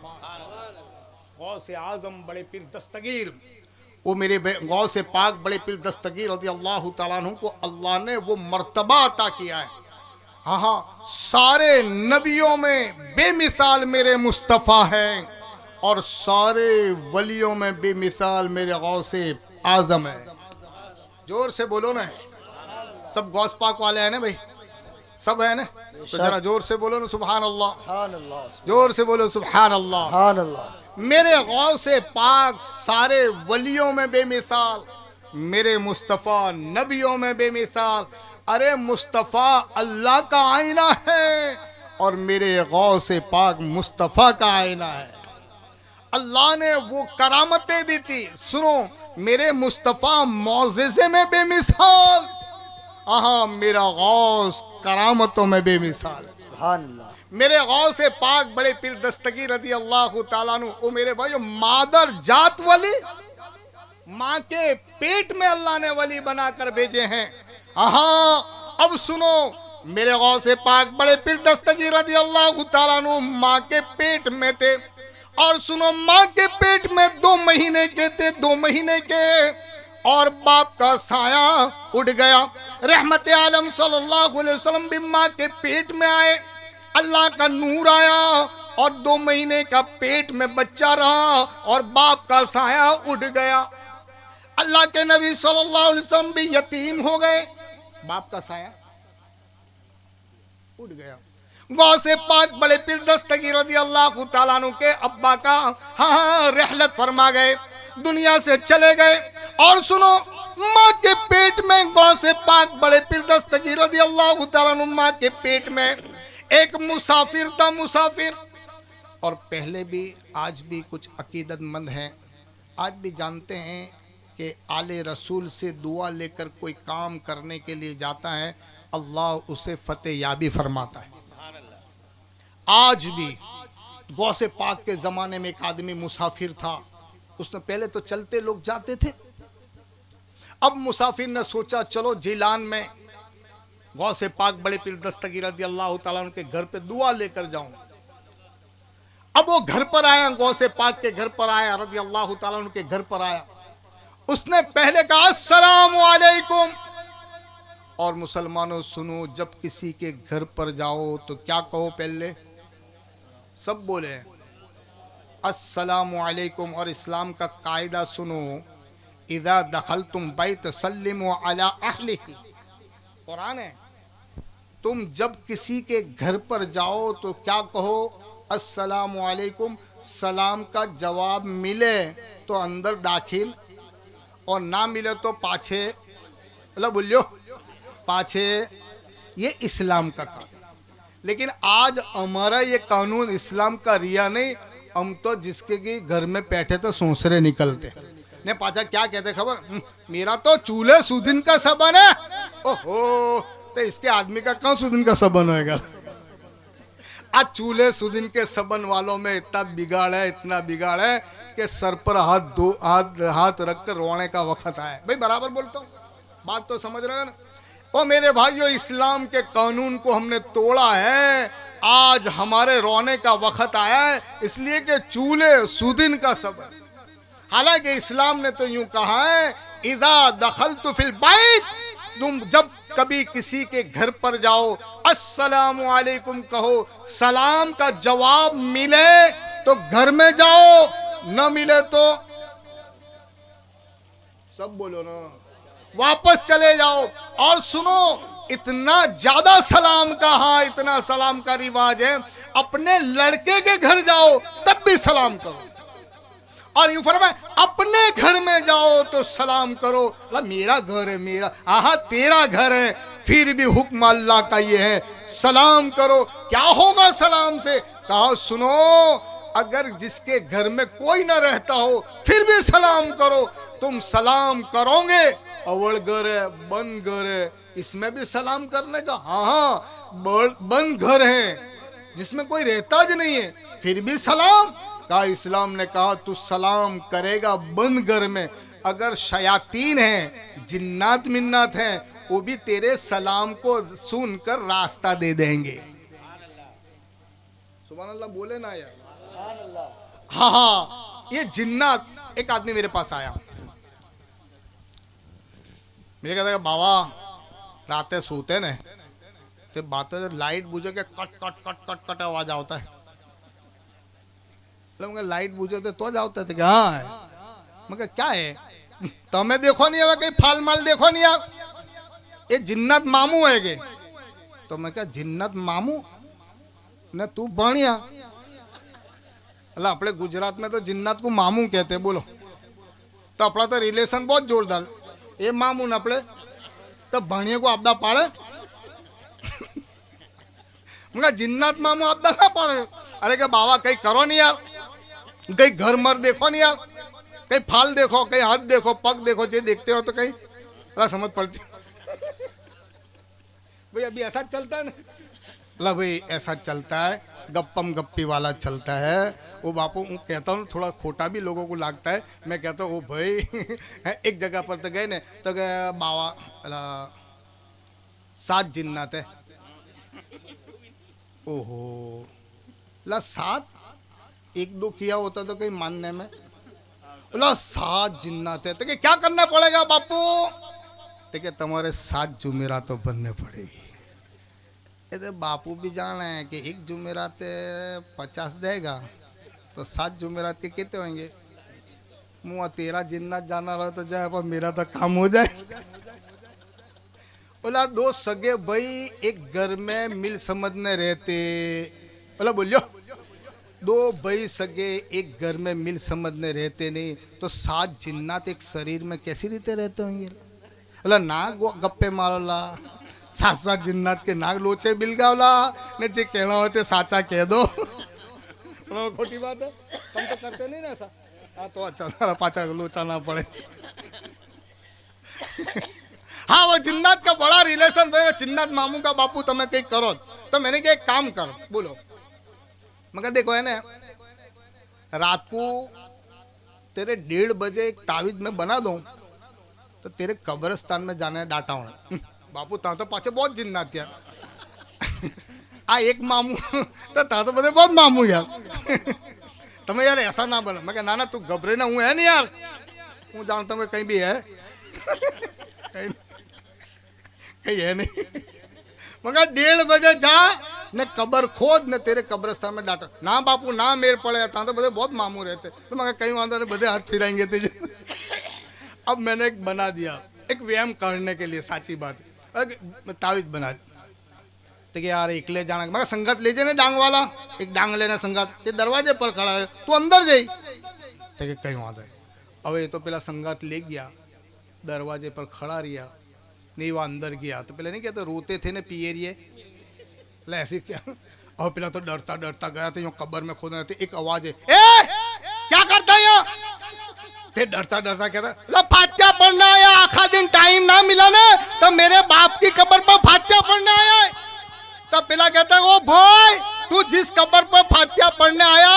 गौसे आज़म बड़े पीर दस्तगीर, वो मेरे गौसे पाक बड़े पीर दस्तगीर रज़ियल्लाहु तआला अन्हु को अल्लाह ने वो मर्तबा अता किया है। हाँ हाँ, सारे नबियों में बेमिसाल मेरे मुस्तफ़ा है और सारे वलियों में बेमिसाल मेरे गौसे आज़म है। जोर से बोलो ना, सब गौस पाक वाले हैं ना भाई? सब है ना? तो जरा जोर से बोलो ना सुभान अल्लाह। जोर से बोलो सुभान अल्लाह। मेरे गौसे पाक सारे वलियों में बेमिसाल, मेरे मुस्तफ़ा नबियों में बेमिसाल। अरे मुस्तफ़ा अल्लाह का आईना है और मेरे गौसे पाक मुस्तफ़ा का आईना है। अल्लाह ने वो करामतें दी थी। सुनो, मेरे मुस्तफ़ा मौज़िज़े में बेमिसाल, हाँ मेरा गौस करामतों में बेमिसाल। सुभान अल्लाह। मेरे गौसे पाक बड़े पीर दस्तगीर रज़ियल्लाहु तआला अन्हु, ओ मेरे भाइयों, मादर जात वली, माँ के पेट में अल्लाह ने वली बनाकर भेजे हैं। हाँ, अब सुनो, मेरे गौसे पाक बड़े पीर दस्तगीर रज़ियल्लाहु तआला अन्हु माँ के पेट में थे। और सुनो, माँ के पेट में 2 महीने के थे, 2 महीने के, और बाप का साया उड़ गया। रहमत आलम सल्लल्लाहु अलैहि वसल्लम भी माँ के पेट में आए, अल्लाह का नूर आया और 2 महीने का पेट में बच्चा रहा और बाप का साया उड़ गया। अल्लाह के नबी सल्लल्लाहु अलैहि वसल्लम भी यतीम हो गए, बाप का साया उड़ गया। गौसे पाक बड़े पीर दस्तगीर रज़ियल्लाहु तआला अन्हु के अब्बा का हाँ रहलत फरमा गए, दुनिया से चले गए। और सुनो, माँ के पेट में गौसे पाक बड़े पीर दस्तगीर रज़ियल्लाहु तआला अन्हु माँ के पेट में एक मुसाफिर था, मुसाफिर। और पहले भी आज भी कुछ अकीदतमंद हैं, आज भी जानते हैं कि आले रसूल से दुआ लेकर कोई काम करने के लिए जाता है, अल्लाह उसे फतेह याबी फरमाता है। आज भी गौसे पाक के ज़माने में एक आदमी मुसाफिर था, उसने पहले तो चलते लोग जाते थे, अब मुसाफिर ने सोचा चलो जिलान में गौसे पाक बड़े पीर दस्तगीर रज़ियल्लाहु तआला अन्हु के घर पे दुआ लेकर जाऊं। अब वो घर पर आया, गौसे पाक के घर पर आया, रज़ियल्लाहु तआला अन्हु के घर पर आया। उसने पहले कहा अस्सलामु अलैकुम। और मुसलमानों सुनो, जब किसी के घर पर जाओ तो क्या कहो? पहले सब बोले अस्सलामु अलैकुम। और इस्लाम का कायदा सुनो, इज़ा दखलतुम बैत सल्लिमु अला अहलिही, कुरान है। तुम जब किसी के घर पर जाओ तो क्या कहो? अस्सलामु अलैकुम। सलाम का जवाब मिले तो अंदर दाखिल और ना मिले तो पाछे, मतलब बोलियो पाछे। ये इस्लाम का काम। लेकिन आज हमारा ये कानून इस्लाम का रिया नहीं, हम तो जिसके की घर में बैठे तो सोसरे निकलते ने पाछा क्या कहते खबर? मेरा तो चूल्हे सुदिन का सबन है। ओहो, तो इसके आदमी का कौन सुदिन का सबन होएगा? आज चूल्हे सुदिन के सबन वालों में इतना बिगाड़ है, इतना बिगाड़ है कि सर पर हाथ रख कर रोने का वक्त आया। भाई बराबर बोलता हूँ, बात तो समझ रहे हो ना? ओ मेरे भाइयों, इस्लाम के कानून को हमने तोड़ा है। आज हमारे रोने का वक्त आया है, इसलिए कि चूल्हे सुदिन का सबन। हालांकि इस्लाम ने तो यूं कहा है, इज़ा दखलतु फिल बैत, तुम जब कभी किसी के घर पर जाओ अस्सलामु अलैकुम कहो, सलाम का जवाब मिले तो घर में जाओ, न मिले तो सब बोलो ना वापस चले जाओ। और सुनो, इतना ज्यादा सलाम का, हाँ इतना सलाम का रिवाज है, अपने लड़के के घर जाओ तब भी सलाम करो। और यूं फरमाए अपने घर में जाओ तो सलाम करो। मेरा घर है, मेरा, आहा तेरा घर है, फिर भी हुक्म अल्लाह का ये है सलाम करो। क्या होगा सलाम से? कहा सुनो, अगर जिसके घर में कोई ना रहता हो फिर भी सलाम करो। तुम सलाम करोगे, अवड़ घर है, बंद घर है, इसमें भी सलाम करने का? हाँ, बंद घर है जिसमें कोई रहता ज नहीं है, फिर भी सलाम? कहा इस्लाम ने कहा तू सलाम करेगा बंद घर में, अगर शयातीन हैं, जिन्नात मिन्नात हैं, वो भी तेरे सलाम को सुनकर रास्ता दे देंगे। सुभान अल्लाह बोले ना यार। हाँ हाँ, ये जिन्नात। एक आदमी मेरे पास आया, मुझे कहता है बाबा रातें सोते न तो बातें लाइट बुझे के cut cut cut cut cut आवाज आता है। लाइट बुझे तो जाता थे। हाँ है। मैं क्या है, तमें देखो नहीं है कहीं फाल माल देखो नहीं यार, ये जिन्नत मामू है के? तो मैं क्या जिन्नत मामू ने तू बढ़िया। अल्लाह अपने गुजरात में तो जिन्नत को मामू कहते, बोलो तो अपना तो रिलेशन बहुत जोरदार। ये मामू ने अपने तो भणिया को आपदा पाड़े। मगर जिन्नत मामू आपदा ना पाड़े। अरे क्या बाबा कहीं करो नहीं यार, कहीं घर मर देखो नहीं यार, कहीं फाल देखो, कहीं हाथ देखो, पग देखो, जो देखते हो तो कहीं अल्लाह समझ पड़ती। भाई अभी ऐसा चलता है ना, अल्लाह भाई ऐसा चलता है, गप्पम गप्पी वाला चलता है। वो बापू कहता हूँ थोड़ा खोटा भी लोगों को लगता है। मैं कहता हूँ ओ भाई एक जगह पर तो गए न तो गए बाबा 7 जिन्नात है। ओहो ला 7 1-2 किया होता तो कहीं मानने में, बोला 7 जिन्नात है तो क्या करना पड़ेगा बापू? तो तुम्हारे 7 जुमेरात तो बनने पड़ेगी। ये बापू भी जाना है कि एक जुमेरात 50 देगा तो 7 जुमेरात के कितने होंगे? मुँह 13 जिन्नात जाना रहो तो जाए, पर मेरा तो काम हो जाए। बोला 2 सगे भाई एक घर में मिल समझने रहते। बोला बोलियो 2 भाई सगे एक घर में मिल समझने रहते नहीं तो 7 जिन्नात एक शरीर में कैसी रीते रहते होंगे? बोला नाग गप्पे मारोला, 7 जिन्नात के नाग लोचे बिलगावला ने जे कहना होते साचा कह दो। खोटी बात है, हम तो करते नहीं ना ऐसा। हाँ तो अच्छा पाचा लोचा ना पड़े। हाँ वो जिन्नात का बड़ा रिलेशन भाई, जिन्नात मामू का बापू तुम्हें कहीं करो तो मैंने कहा एक काम कर, बोलो। मगर देखो है ना, रात को तेरे 1:30 बजे एक तावीज में बना दूं तो तेरे कब्रिस्तान में जाने डाटा होना। बापू ता तो पाचे बहुत जिन्नात यार। आ एक मामू तो ता तो बदे बहुत मामू यार। तुम्हें यार ऐसा ना बना। मैं ना ना तू घबरे ना, हूँ है नहीं यार, हूँ जानता हूँ कहीं भी है। कहीं है नहीं। मगर 1:30 बजे जा न कब्र खोद न तेरे कब्रिस्तान में डाटा ना बापू ना मेर पड़े था तो बदे बहुत मामू रहते। तो मगर कहीं वादा नहीं, बदे हाथ फिराएंगे तुझे। अब मैंने एक बना दिया, एक व्यायाम करने के लिए, साची बात तावीज बना तो कि यार एकले जाना, मगर संगत ले जाने डांग वाला, एक डांग लेना संगत, ये दरवाजे पर खड़ा है तू अंदर जाई तो कि कहीं वादा है। अब ये तो पहला संगत ले गया, दरवाजे पर खड़ा रिया, नहीं वो अंदर गया तो पहले नहीं कहते रोते थे ना पियरिए ऐसे क्या। और पहला तो डरता डरता गया तो यूं कब्र में खोदने रहते, एक आवाज है ए क्या करता है यहाँ? ते डरता डरता कहता फात्या पढ़ना आया, आखा दिन टाइम ना मिला ना तो मेरे बाप की कब्र पर फात्या पढ़ने आया है। तब पहला कहता है ओ भाई तू जिस कब्र पर फात्या पढ़ने आया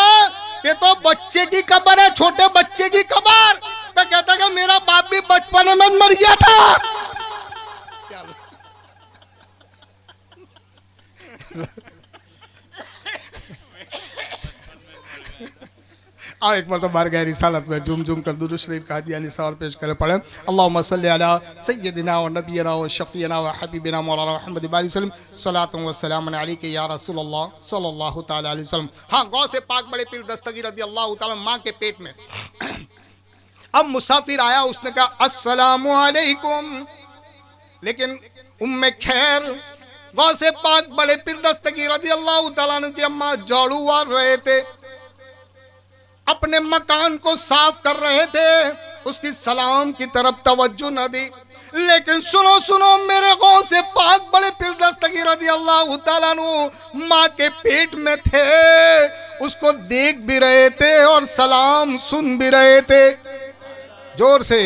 ये तो बच्चे की कब्र है, छोटे बच्चे की कब्र। तो कहता है मेरा बाप भी बचपन में मर गया था। आओ एक मरतबा बार गहरी सालत में झूम झूम कर दुरूद शरीफ का हदिया निसार पेश करे पढ़े। अल्लाहुम्मा सल्ली अला सय्यदिना व नबियना व शफीना व हबीबिना मौलाना मुहम्मद बारी सल्लम सलातु व सलाम अलैका या रसूलल्लाह सल्लल्लाहु तआला अलैहि वसल्लम। हाँ गौ से पाक बड़े पीर दस्तगीर रज़ी अल्लाह तआला माँ के पेट में। अब मुसाफिर आया, उसने कहा अस्सलामु अलैकुम, लेकिन उम्मे खैर गौ से पाक बड़े पीर दस्तगीर रज़ी अल्लाह तआला की अम्मा झाड़ू वार रहे थे। अपने मकान को साफ कर रहे थे, उसकी सलाम की तरफ तवज्जो न दी। लेकिन सुनो सुनो, मेरे गौस से पाक बड़े पीर दस्तगीर रज़ियल्लाहु ताला अन्हु माँ के पेट में थे, उसको देख भी रहे थे और सलाम सुन भी रहे थे। जोर से,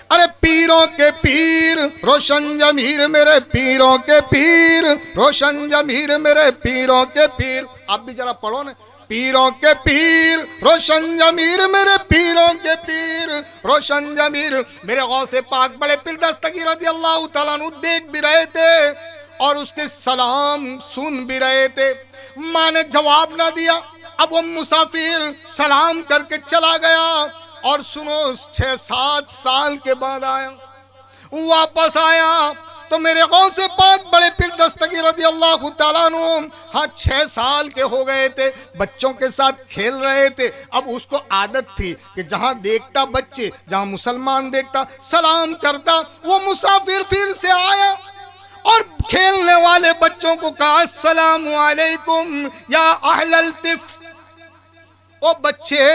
अरे पीरों के पीर रोशन जमीर, मेरे पीरों के पीर रोशन जमीर, मेरे पीरों के पीर। आप भी जरा पढ़ो ना, पीरों के पीर रोशन जमीर, मेरे पीरों के पीर रोशन जमीर। मेरे गौसे पाक बड़े पीर दस्तगीर रज़ियल्लाहु ताला अन्हु देख भी रहे थे और उसके सलाम सुन भी रहे थे। माँ ने जवाब ना दिया। अब वो मुसाफिर सलाम करके चला गया और सुनो 6-7 साल के बाद आया, वापस आया तो मेरे गौसे पाक बड़े पीर दस्तगीर रज़ियल्लाहु ताला अन्हु, हाँ 6 साल के हो गए थे, बच्चों के साथ खेल रहे थे। अब उसको आदत थी कि जहाँ देखता बच्चे, जहाँ मुसलमान देखता सलाम करता। वो मुसाफिर फिर से आया और खेलने वाले बच्चों को कहा अस्सलामु अलैकुम या अहलल तिफ, ओ बच्चे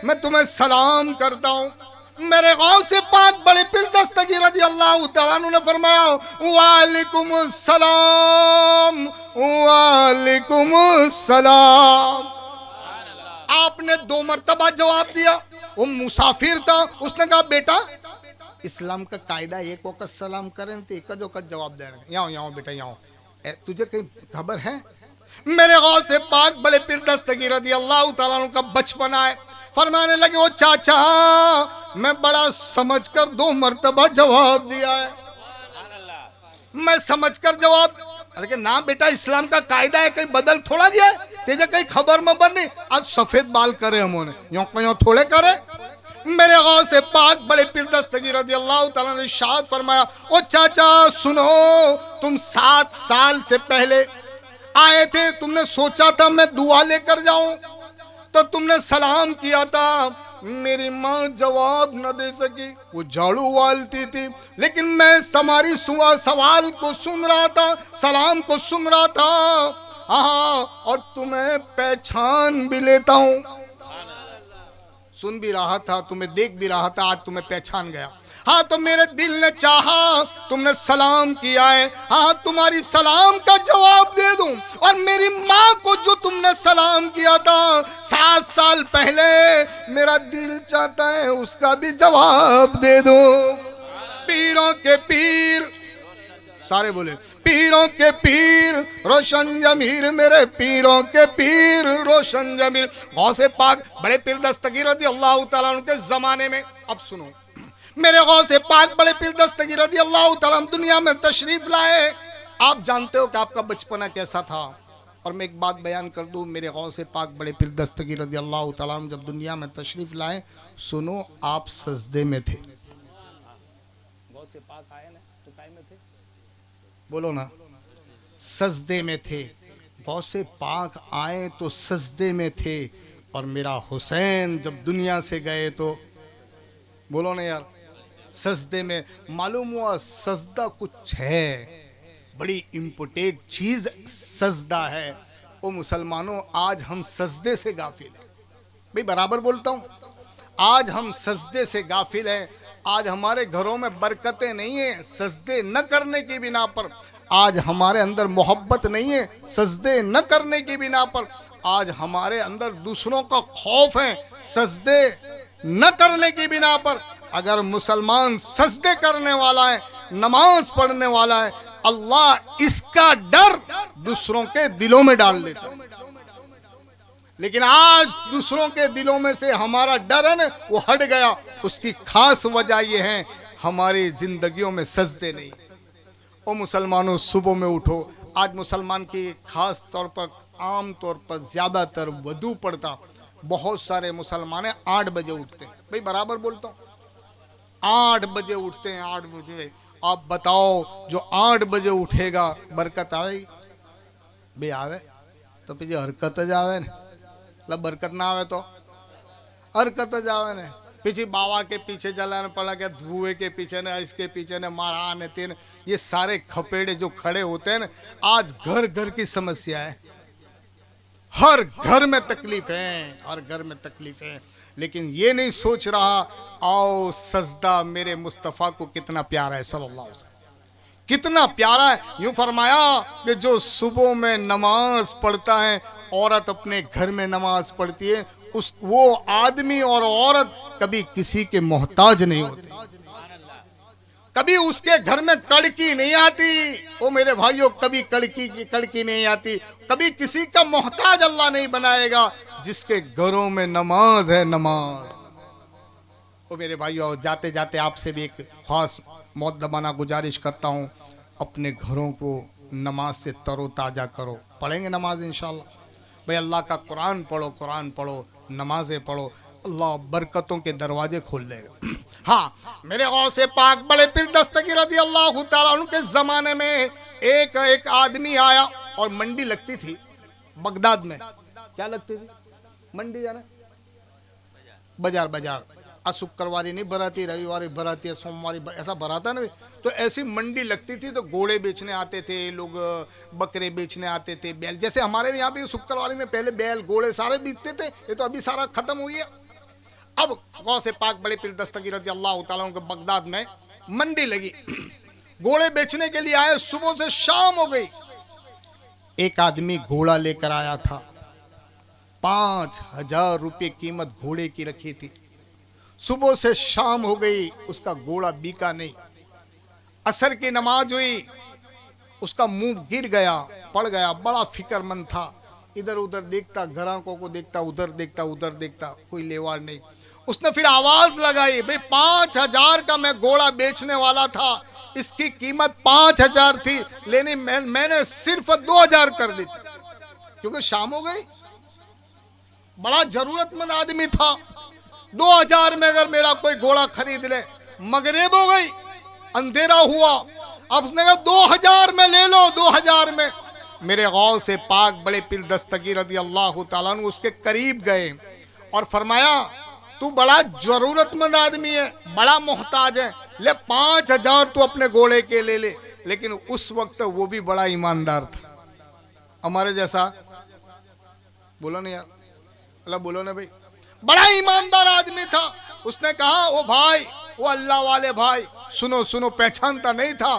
मैं तुम्हें सलाम करता हूँ। मेरे गौसे पाक बड़े पीर दस्तगीर रज़ियल्लाहु ताला अन्हु ने फरमाया वालेकुम सलाम वालेकुम सलाम। आपने 2 मर्तबा जवाब दिया। वो मुसाफिर था, उसने कहा बेटा इस्लाम का कायदा एक वक्त सलाम करें तो एक वक्त जवाब देना। यहाँ यहाँ बेटा यहाँ, तुझे कहीं खबर है? मेरे गौसे पाक बड़े पीर दस्तगीर रज़ियल्लाहु ताला अन्हु का बचपन आए, फरमाने लगे ओ चाचा मैं बड़ा समझकर 2 मर्तबा जवाब दिया है, मैं समझकर जवाब। अरे कि ना बेटा इस्लाम का कायदा है, कहीं बदल थोड़ा गया है, तेजे कहीं खबर में नहीं। आज सफेद बाल करे हमने, यों कहीं थोड़े करे। मेरे गौसे पाक बड़े पीर दस्तगीर रज़ियल्लाहु ताला ने इरशाद फरमाया ओ चाचा सुनो, तुम 7 साल से पहले आए थे, तुमने सोचा था मैं दुआ लेकर जाऊं, तो तुमने सलाम किया था। मेरी माँ जवाब न दे सकी, वो झाड़ू वालती थी, लेकिन मैं तुम्हारी सवाल को सुन रहा था, सलाम को सुन रहा था, हाँ, और तुम्हें पहचान भी लेता हूँ। सुन भी रहा था, तुम्हें देख भी रहा था, आज तुम्हें पहचान गया। हाँ तो मेरे दिल ने चाहा, तुमने सलाम किया है, हाँ तुम्हारी सलाम का जवाब दे दूं। और मेरी माँ को जो तुमने सलाम किया था 7 साल पहले, मेरा दिल चाहता है उसका भी जवाब दे दूं। पीरों के पीर, सारे बोले पीरों के पीर रोशन जमीर, मेरे पीरों के पीर रोशन जमीर। गौसे पाक बड़े पीर दस्तगीर रज़ियल्लाहु ताला अन्हु के जमाने में, अब सुनो, मेरे गौसे पाक बड़े पीर दस्तगीर रज़ियल्लाहु ताला अन्हु दुनिया में तशरीफ लाए। आप जानते हो कि आपका बचपना कैसा था। और मैं एक बात बयान कर दूं, मेरे गौसे पाक बड़े पीर दस्तगीर रज़ियल्लाहु ताला अन्हु जब दुनिया में तशरीफ लाए, सुनो आप सजदे में थे। गौसे पाक आए ना तो काय में थे, बोलो ना, सजदे में थे। गौसे पाक आए तो सजदे में थे। और मेरा हुसैन जब दुनिया से गए तो, बोलो ना यार, सजदे में। मालूम हुआ सजदा कुछ है, बड़ी इम्पोर्टेंट चीज सजदा है। ओ मुसलमानों, आज हम सजदे से गाफिल हैं। भाई बराबर बोलता हूँ, आज हम सजदे से गाफिल हैं। आज हमारे घरों में बरकतें नहीं है सजदे न करने की बिना पर। आज हमारे अंदर मोहब्बत नहीं है सजदे न करने की बिना पर। आज हमारे अंदर दूसरों का खौफ है सजदे न करने की बिना पर। अगर मुसलमान सजदे करने वाला है, नमाज पढ़ने वाला है, अल्लाह इसका डर दूसरों के दिलों में डाल देता है। लेकिन आज दूसरों के दिलों में से हमारा डर है ना, वो हट गया। उसकी खास वजह ये है, हमारी जिंदगियों में सजदे नहीं। ओ मुसलमानों, सुबह में उठो। आज मुसलमान की खास तौर पर, आम तौर पर ज़्यादातर वदू पड़ता, बहुत सारे मुसलमान 8 बजे उठते हैं। भाई बराबर बोलता हूँ, 8 बजे उठते हैं। 8 बजे आप बताओ, जो 8 बजे उठेगा बरकत आवे? बे आवे तो पीछे हरकत ज आवे ने, मतलब बरकत ना आवे तो हरकत ज आवे ने। पीछे बाबा के पीछे जलाने पड़ा के, धुएं के पीछे ने, इसके पीछे ने, मारा ने, तीन, ये सारे खपेड़े जो खड़े होते हैं ना, आज घर घर की समस्या है। हर घर में तकलीफ है, हर घर में तकलीफ है, लेकिन ये नहीं सोच रहा आओ सजदा मेरे मुस्तफ़ा को कितना प्यारा है सल्लल्लाहु अलैहि वसल्लम, कितना प्यारा है। यूं फरमाया कि जो सुबह में नमाज पढ़ता है, औरत अपने घर में नमाज पढ़ती है, उस वो आदमी और औरत कभी किसी के मोहताज नहीं होते, कभी उसके घर में कड़की नहीं आती। ओ मेरे भाइयों, कभी कड़की नहीं आती, कभी किसी का मोहताज अल्लाह नहीं बनाएगा, जिसके घरों में नमाज है, नमाज। ओ मेरे भाइयों, जाते जाते आपसे भी एक खास मुअद्दबाना गुजारिश करता हूँ, अपने घरों को नमाज से तरोताज़ा करो। पढ़ेंगे नमाज इंशाल्लाह भाई, अल्लाह का कुरान पढ़ो, कुरान पढ़ो, नमाजें पढ़ो, अल्लाह बरकतों के दरवाजे खोल देगा। हाँ, मेरे गौसे पाक बड़े पीर दस्तगीर रज़ियल्लाहु ताला अन्हु के ज़माने में एक आदमी आया और मंडी लगती थी बगदाद में। क्या लगती थी? मंडी जाना, बाजार। आज शुक्रवारी नहीं भराती, रविवारी भराती है, सोमवारी ऐसा भराता ना। तो ऐसी मंडी लगती थी, तो घोड़े बेचने आते थे लोग, बकरे बेचने आते थे, बैल। जैसे हमारे यहाँ भी शुक्रवारी में पहले बैल घोड़े सारे बेचते थे, ये तो अभी सारा खत्म हुई है। अब गौसे पाक बड़े पीर दस्तगीर रज़ियल्लाहु ताला अन्हु के बगदाद में मंडी लगी, घोड़े बेचने के लिए आए, सुबह से शाम हो गई। एक आदमी घोड़ा लेकर आया था, 5,000 रुपये कीमत घोड़े की रखी थी। सुबह से शाम हो गई, उसका घोड़ा बिका नहीं। असर की नमाज हुई, उसका मुंह गिर गया, पड़ गया, बड़ा फिक्रमंद था, इधर उधर देखता, ग्राहकों को देखता, उधर देखता, कोई लेवार नहीं। उसने फिर आवाज लगाई, भाई 5,000 का मैं घोड़ा बेचने वाला था, इसकी कीमत 5,000 थी, लेकिन मैंने सिर्फ 2,000 कर दी थी, क्योंकि शाम हो गई, बड़ा जरूरतमंद आदमी था। 2,000 में अगर मेरा कोई घोड़ा खरीद ले, मगरिब हो गई, अंधेरा हुआ, अब उसने कहा 2,000 में ले लो, 2,000 में। मेरे गौस से पाक बड़े पीर दस्तगीर रज़ियल्लाहु ताला अन्हु उसके करीब गए और फरमाया, तू बड़ा जरूरतमंद आदमी है, बड़ा मोहताज है, ले 5,000 तू अपने घोड़े के ले ले। लेकिन उस वक्त वो भी बड़ा ईमानदार था, हमारे जैसा। बोलो नहीं यार, अल्लाह बोलो ना भाई, बड़ा ईमानदार आदमी था। उसने कहा, ओ भाई, वो अल्लाह वाले भाई, सुनो, पहचानता नहीं था,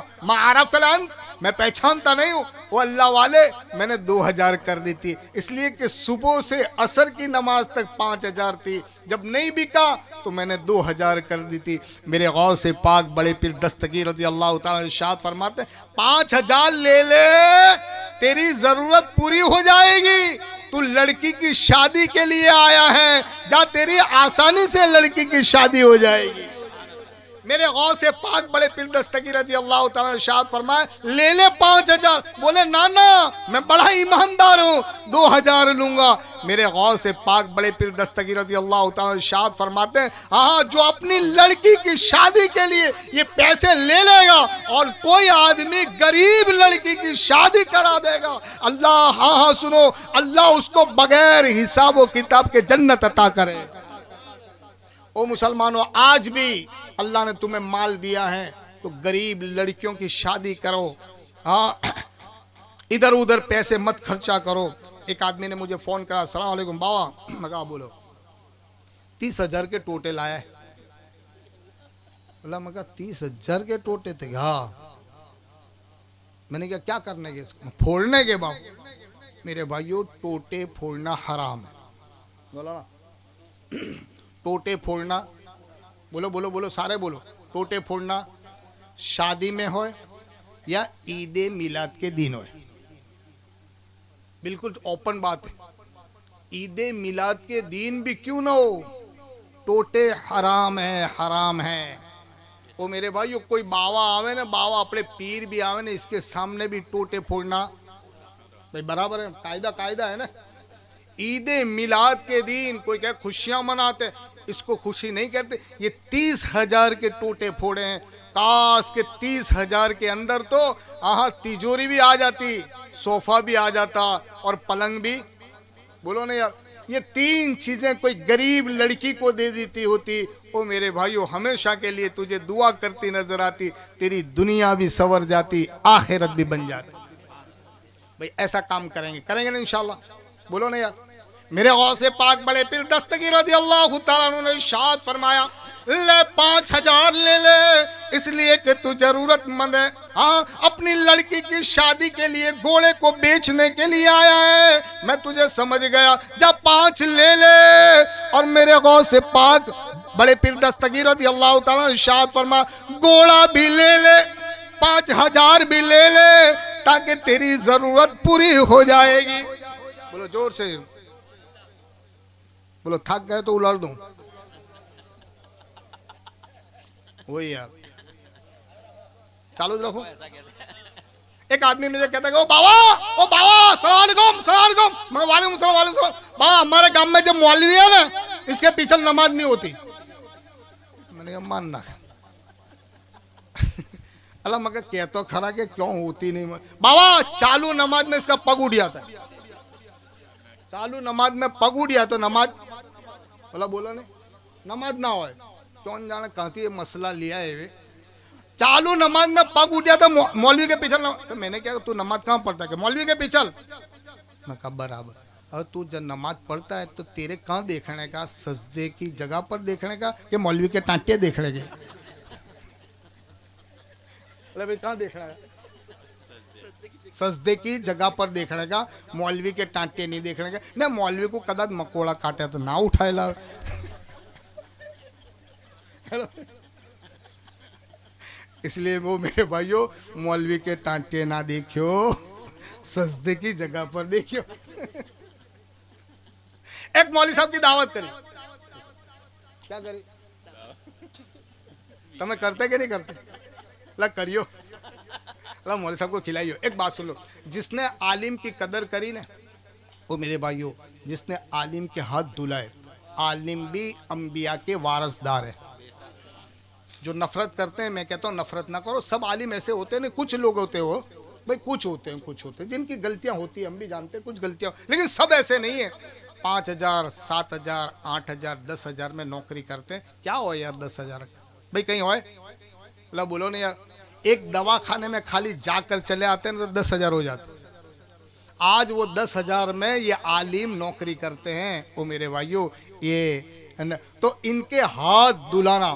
मैं पहचानता नहीं हूँ, वो अल्लाह वाले, मैंने 2,000 कर दी थी, इसलिए कि सुबह से असर की नमाज तक 5,000 थी, जब नहीं बिका तो मैंने 2,000 कर दी थी। मेरे गौस से पाक बड़े पीर दस्तगीर रज़ियल्लाहु ताला इरशाद फरमाते, 5,000 ले ले, तेरी जरूरत पूरी हो जाएगी। तू लड़की की शादी के लिए आया है, जा, तेरी आसानी से लड़की की शादी हो जाएगी। मेरे गौस से पाक बड़े पीर दस्तगीर रज़ियल्लाहु ताला इरशाद फरमाए, ले ले 5,000। बोले ना, मैं बड़ा ईमानदार हूँ, 2,000 लूंगा। मेरे गौस से पाक बड़े पीर दस्तगीर रज़ियल्लाहु ताला इरशाद फरमाते हैं, हाँ, जो अपनी लड़की की शादी के लिए ये पैसे ले लेगा और कोई आदमी गरीब लड़की की शादी करा देगा, अल्लाह, हाँ सुनो, अल्लाह उसको बगैर हिसाब व किताब के जन्नत अता करे। ओ मुसलमानों, आज भी अल्लाह ने तुम्हें माल दिया है तो गरीब लड़कियों की शादी करो, हाँ, इधर उधर पैसे मत खर्चा करो। एक आदमी ने मुझे फोन करा, अस्सलाम वालेकुम बाबा, मैं कहा बोलो, 30,000 के टोटे लाया है। बोला, मैं कहा 30,000 के टोटे थे? हाँ। मैंने कहा क्या करने के इसको? फोड़ने के बाबू। मेरे भाइयों, टोटे फोड़ना हराम है। बोला ना, टोटे फोड़ना, बोलो, सारे बोलो, टोटे फोड़ना शादी में हो या ईद मिलाद के दिन हो, बिल्कुल ओपन बात है। ईद मिलाद के दिन भी क्यों ना हो, टोटे हराम है। ओ मेरे भाइयों, कोई बाबा आवे ना, बाबा अपने पीर भी आवे ना, इसके सामने भी टोटे फोड़ना भाई बराबर है, कायदा है ना। ईद मिलाद के दिन कोई क्या खुशियां मनाते, इसको खुशी नहीं कहते। ये 30,000 के टोटे फोड़े हैं, काश के 30,000 के अंदर तो तिजोरी भी आ जाती, सोफा भी आ जाता और पलंग भी। बोलो ना यार, ये 3 चीजें कोई गरीब लड़की को दे देती होती, ओ मेरे भाइयों, हमेशा के लिए तुझे दुआ करती नजर आती, तेरी दुनिया भी संवर जाती, आखिरत भी बन जाती। भाई ऐसा काम करेंगे ना इंशाल्लाह। बोलो ना यार। मेरे गौसे पाक बड़े पीर दस्तगीर रज़ियल्लाहु ताला अन्हु ने इरशाद फरमाया, ले 5000 ले ले, इसलिए कि तू जरूरतमंद है। हाँ, अपनी लड़की की शादी के लिए घोड़े को बेचने के लिए आया है, मैं तुझे समझ गया, जब 5 ले ले। और मेरे गौसे पाक बड़े पीर दस्तगीर रज़ियल्लाहु ताला इरशाद फरमा, घोड़ा भी ले ले, 5000 भी ले ले, ताकि तेरी जरूरत पूरी हो जाएगी। बोलो जोर से, बोलो थक गए तो उलट दूं। वही यार, चालू रखो। एक आदमी मुझे कहता है, ओ बाबा सलाम अलैकुम, सलाम अलैकुम। मैं वालेकुम सलाम, वालेकुम सलाम। बाबा, हमारे गांव में जो मौलवी है ना, इसके पीछे नमाज नहीं होती। मैंने कहा मानना है। अल्लाह मगर कह तो खरा के क्यों होती नहीं। बाबा, चालू नमाज में इसका पग उठ जाता है, चालू नमाज में पग उठ जाए तो नमाज, बोला बोला नहीं, नमाज ना हो। कौन जाने कहाँ थी ये मसला लिया है वे। चालू नमाज में पग उठ जाता तो मौलवी के पीछे। तो मैंने क्या, तू नमाज कहाँ पढ़ता है? मौलवी के पीछे। मैं कहा बराबर। और तू जब नमाज पढ़ता है तो तेरे कहाँ देखने का, सजदे की जगह पर देखने का कि मौलवी के टांटे देखने के? भाई कहाँ देखना है? सजदे की जगह पर देखने का, मौलवी के टांटे नहीं देखने का। नहीं, मौलवी को कदा मकोड़ा काटे तो ना उठाए ला। इसलिए वो मेरे भाइयों, मौलवी के टांटे ना देखियो, सजदे की जगह पर देखियो। एक मौलवी साहब की दावत करी, क्या करी? तुम्हें करते कि नहीं करते? ला करियो, ला मौलवी साहब को खिलाइयो। एक बात सुन लो, जिसने आलिम की कदर करी ना, वो मेरे भाइयों, जिसने आलिम के हाथ धुलाए, आलिम भी अंबिया के वारसदार है। जो नफरत करते हैं, मैं कहता हूँ नफरत ना करो। सब आलिम ऐसे होते हैं नहीं, कुछ लोग होते हो भाई, कुछ होते हैं जिनकी गलतियां होती है, हम भी जानते हैं कुछ गलतियां, लेकिन सब ऐसे नहीं है। 5000, 7000, 8000, 10,000 में नौकरी करते हैं। क्या हो यार 10,000 भाई, कहीं हो? बोलो नहीं यार, एक दवा खाने में खाली जाकर चले आते हैं तो 10,000 हो जाते। आज वो 10,000 में ये आलिम नौकरी करते हैं। वो मेरे भाइयों, ये तो इनके हाथ दुलाना,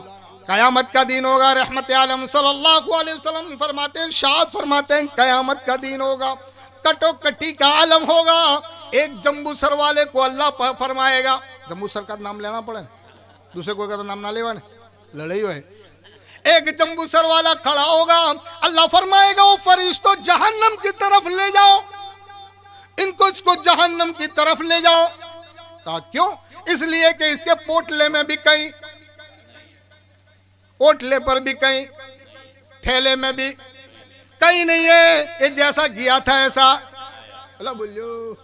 कयामत का दिन होगा। रहमत आलम सल्लल्लाहु अलैहि वसल्लम फरमाते हैं, शाद फरमाते हैं, कयामत का दिन होगा, कटोकटी का आलम होगा। एक जम्बू सर वाले को अल्लाह फरमाएगा, जम्बू सर का नाम लेना पड़े, दूसरे कोई का तो नाम ना लेवा, लड़ाई है। एक जम्बू सर वाला खड़ा होगा, अल्लाह फरमाएगा, वो फरिश्तों जहन्नम की तरफ ले जाओ, इनको इसको जहन्नम की तरफ ले जाओ। कहा क्यों? इसलिए कि इसके पोटले में भी कहीं, पोटले पर भी कहीं, थैले में भी कहीं नहीं है। ये जैसा गया था ऐसा, अल्लाह बोलो,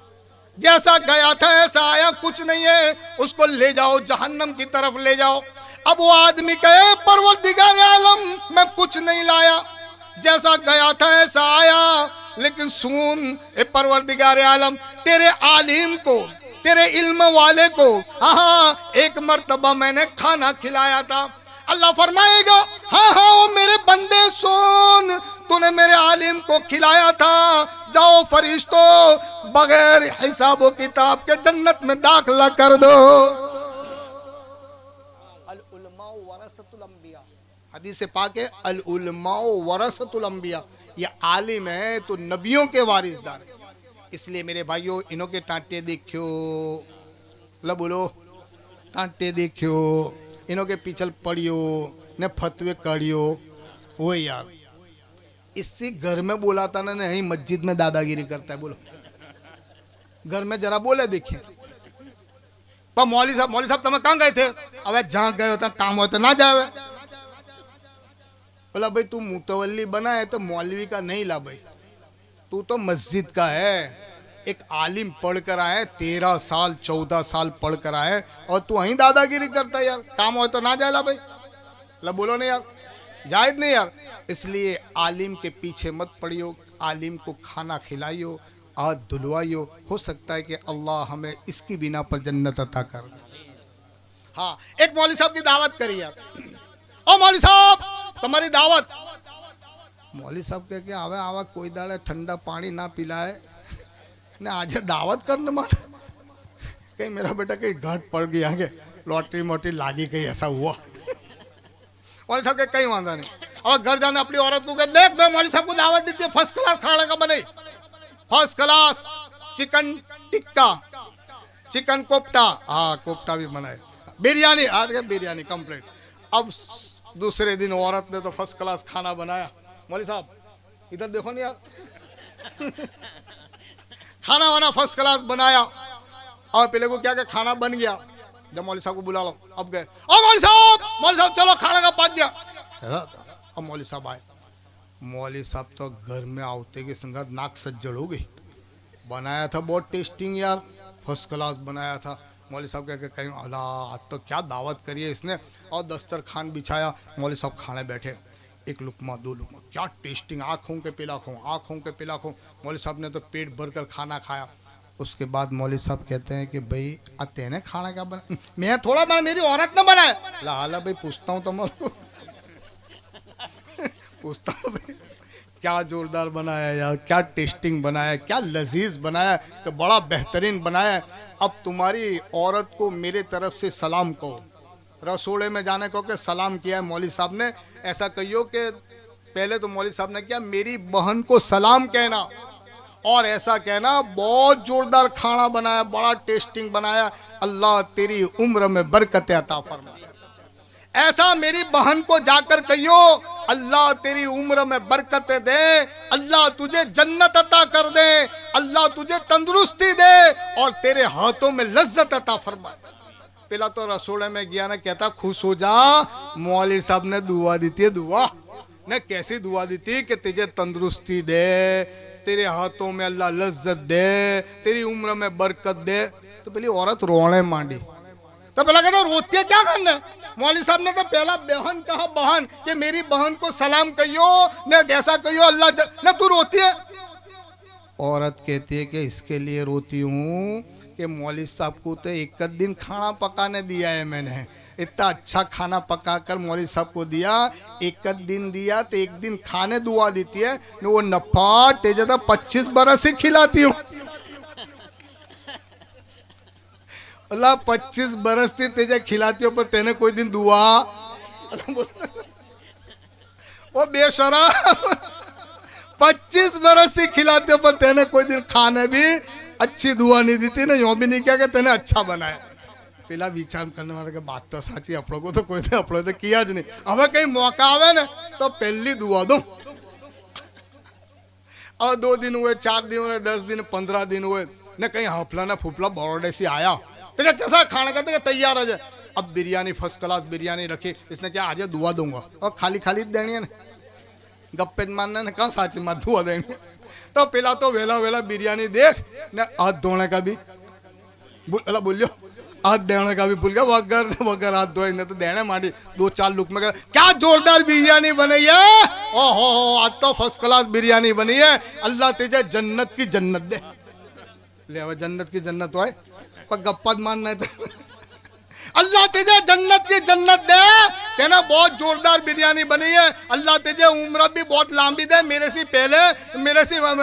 जैसा गया था ऐसा आया, कुछ नहीं है। उसको ले जाओ, जहन्नम की तरफ ले जाओ। अब वो आदमी कहे, परवरदिगार आलम, मैं कुछ नहीं लाया, जैसा गया था ऐसा आया। लेकिन सुन ए परवरदिगार आलम, तेरे आलिम को, तेरे इल्म वाले को, हाँ, एक मर्तबा मैंने खाना खिलाया था। अल्लाह फरमाएगा, हाँ हाँ वो मेरे बंदे, सुन, तूने मेरे आलिम को खिलाया था, जाओ फरिश्तों बगैर हिसाब किताब के जन्नत में दाखिला कर दो। अल उलमा वरसतुल अंबिया, हदीस पाक है, अल उलमा वरसतुल अंबिया, ये आलिम है तो नबियों के वारिसदार है। इसलिए मेरे भाइयों, इन्हों के टांटे देखियो, ला बोलो, टांटे देखियो, इन्हों के पीछे पड़ियो ने फतवे करियो। वो यार, इससे घर में बोला था ना, नहीं मस्जिद में दादागिरी करता है। बोलो, घर में जरा बोले देखिए। पर मौलवी साहब तुम कहाँ गए थे? अब जहाँ गए होता काम होता ना जाए। बोला भाई तू मुतवल्ली बना है तो मौलवी का नहीं ला भाई, तू तो मस्जिद का है। एक आलिम पढ़ कर आए, 13 साल 14 साल पढ़ कर आए, और तू वहीं दादागिरी करता है यार, काम हो तो ना जाए ला भाई। ला बोलो नहीं यार, जायज नहीं यार। इसलिए आलिम के पीछे मत पड़ियो, आलिम को खाना खिलाइयो, हाथ धुलवाइयो। हो सकता है कि अल्लाह हमें इसकी बिना पर जन्नत अता कर दे। हाँ, एक मौलवी साहब की दावत करी यार। ओ मौलवी साहब, तुम्हारी दावत। मौलवी साहब कह के आवे आवा, कोई दाड़े ठंडा पानी ना पिलाए ने, आज दावत करने मान। कहीं मेरा बेटा कहीं घाट पड़ गया के लॉटरी मोटरी लागी कहीं ऐसा हुआ। मौलवी साहब के कहीं वादा नहीं। और घर जाने अपनी औरत को कहे देख मैं मौलवी साहब को दावत दी थी, फर्स्ट क्लास खाने का बने, first class chicken tikka, chicken kofta, हाँ कोफ्ता भी बनाए, बिरयानी, आज के बिरयानी कंप्लीट। अब दूसरे दिन औरत ने तो फर्स्ट क्लास खाना बनाया। मौलवी साहब इधर देखो नहीं यार खाना वाना फर्स्ट क्लास बनाया। और पहले को क्या क्या खाना बन गया, जब मौलवी साहब को बुला लो, अब गए ओ मौलवी साहब चलो खाना का पक गया। अब मौलवी साहब आए, मौलवी साहब तो घर में आवते के संगत नाक सज्जड़ हो गई। बनाया था बहुत टेस्टिंग यार, फर्स्ट क्लास बनाया था। मौलवी साहब कह के कहीं अल्लाह आज तो क्या दावत करी है इसने। और दस्तरखान बिछाया, मौलवी साहब खाने बैठे, एक लुकमा दो लुकमा, क्या टेस्टिंग, आँखों के पिला खाऊं, आँखों के पिला खाऊं। मौलवी साहब ने तो पेट भर कर खाना खाया। उसके बाद मौलवी साहब कहते हैं कि भाई आते ने खाना क्या बना, मैं थोड़ा बना, मेरी औरत ने बनाया। हाला भाई पूछता हूँ तुम्हारे पूछता हूँ भाई क्या जोरदार बनाया यार, क्या टेस्टिंग बनाया, क्या लजीज बनाया, कि बड़ा बेहतरीन बनाया। अब तुम्हारी औरत को मेरे तरफ से सलाम कहो, रसोड़े में जाने को के सलाम किया है मौलवी साहब ने, ऐसा कहियो कि पहले तो मौलवी साहब ने किया मेरी बहन को सलाम कहना, और ऐसा कहना बहुत जोरदार खाना बनाया, बड़ा टेस्टिंग बनाया, अल्लाह तेरी उम्र में बरकत अता फरमाए। ऐसा मेरी बहन को जाकर कहियो अल्लाह तेरी उम्र में बरकत दे, अल्लाह तुझे जन्नत अता कर दे, अल्लाह तुझे तंदुरुस्ती दे और तेरे हाथों में लज्जत अता फरमाए। पहला तो रसोड़े में गया ना, कहता खुश हो जा, मौलवी साहब ने दुआ दी थी, दुआ ने कैसी दुआ दी थी कि तुझे तंदुरुस्ती दे, तेरे हाथों में अल्लाह लज्जत दे, तेरी उम्र में बरकत दे। तो पहली औरत रोने मांडी, तो पहला कहता रोती है क्या करना। मौलवी साहब ने तो पहला बहन कहा, बहन कि मेरी बहन को सलाम कहियो ने, ऐसा कहियो अल्लाह न, तू रोती है। औरत कहती है कि इसके लिए रोती हूँ कि मौलवी साहब को तो एक दिन खाना पकाने दिया है मैंने, इतना अच्छा खाना पका कर मौलवी साहब को दिया, एक दिन दिया तो एक दिन खाने दुआ देती है, वो नफा तेजा 25 बरस से खिलाती हूँ। अल्लाह 25 बरस से तेजा खिलाती हो, पर तेने कोई दिन दुआ वो बेशरम 25 बरस से खिलाते हो, पर तेने कोई दिन खाने भी अच्छी दुआ नहीं दी थी ना, यूं भी नहीं किया कि तेने अच्छा बनाया। पहला विचार करने वाले के बात तो साची, अपनों को तो कोई थे अपनों तो किया ज नहीं। अब कहीं मौका आवे ना तो पहली दुआ दो। और 2 दिन हुए, 4 दिन हुए, 10 दिन 15 दिन हुए न, कहीं हफला ना फुफला बॉर्डे से आया तो क्या कैसा खाने का तो तैयार हो जाए। अब बिरयानी फर्स्ट क्लास बिरयानी रखी, इसने क्या आज दुआ दूंगा, और खाली खाली देनी है ना, गप्पे मारने ने कहा साची मत दुआ देंगे। तो पहला तो वेला वेला बिरयानी देख न, हाथ धोने का भी बोलियो, हाथ देने का भी भूल गया, वगर हाथ धोए न तो देने मारी 2-4 लुक में क्या जोरदार बिरयानी बनी है, ओहो आज तो फर्स्ट क्लास बिरयानी बनी है, अल्लाह तुझे जन्नत की जन्नत दे। ले अब जन्नत की जन्नत हो पर गप्पा मानना है तो अल्लाह तुझे जन्नत की जन्नत दे, कहना बहुत जोरदार बिरयानी बनी है, अल्लाह तुझे उम्र भी बहुत लंबी दे, मेरे से पहले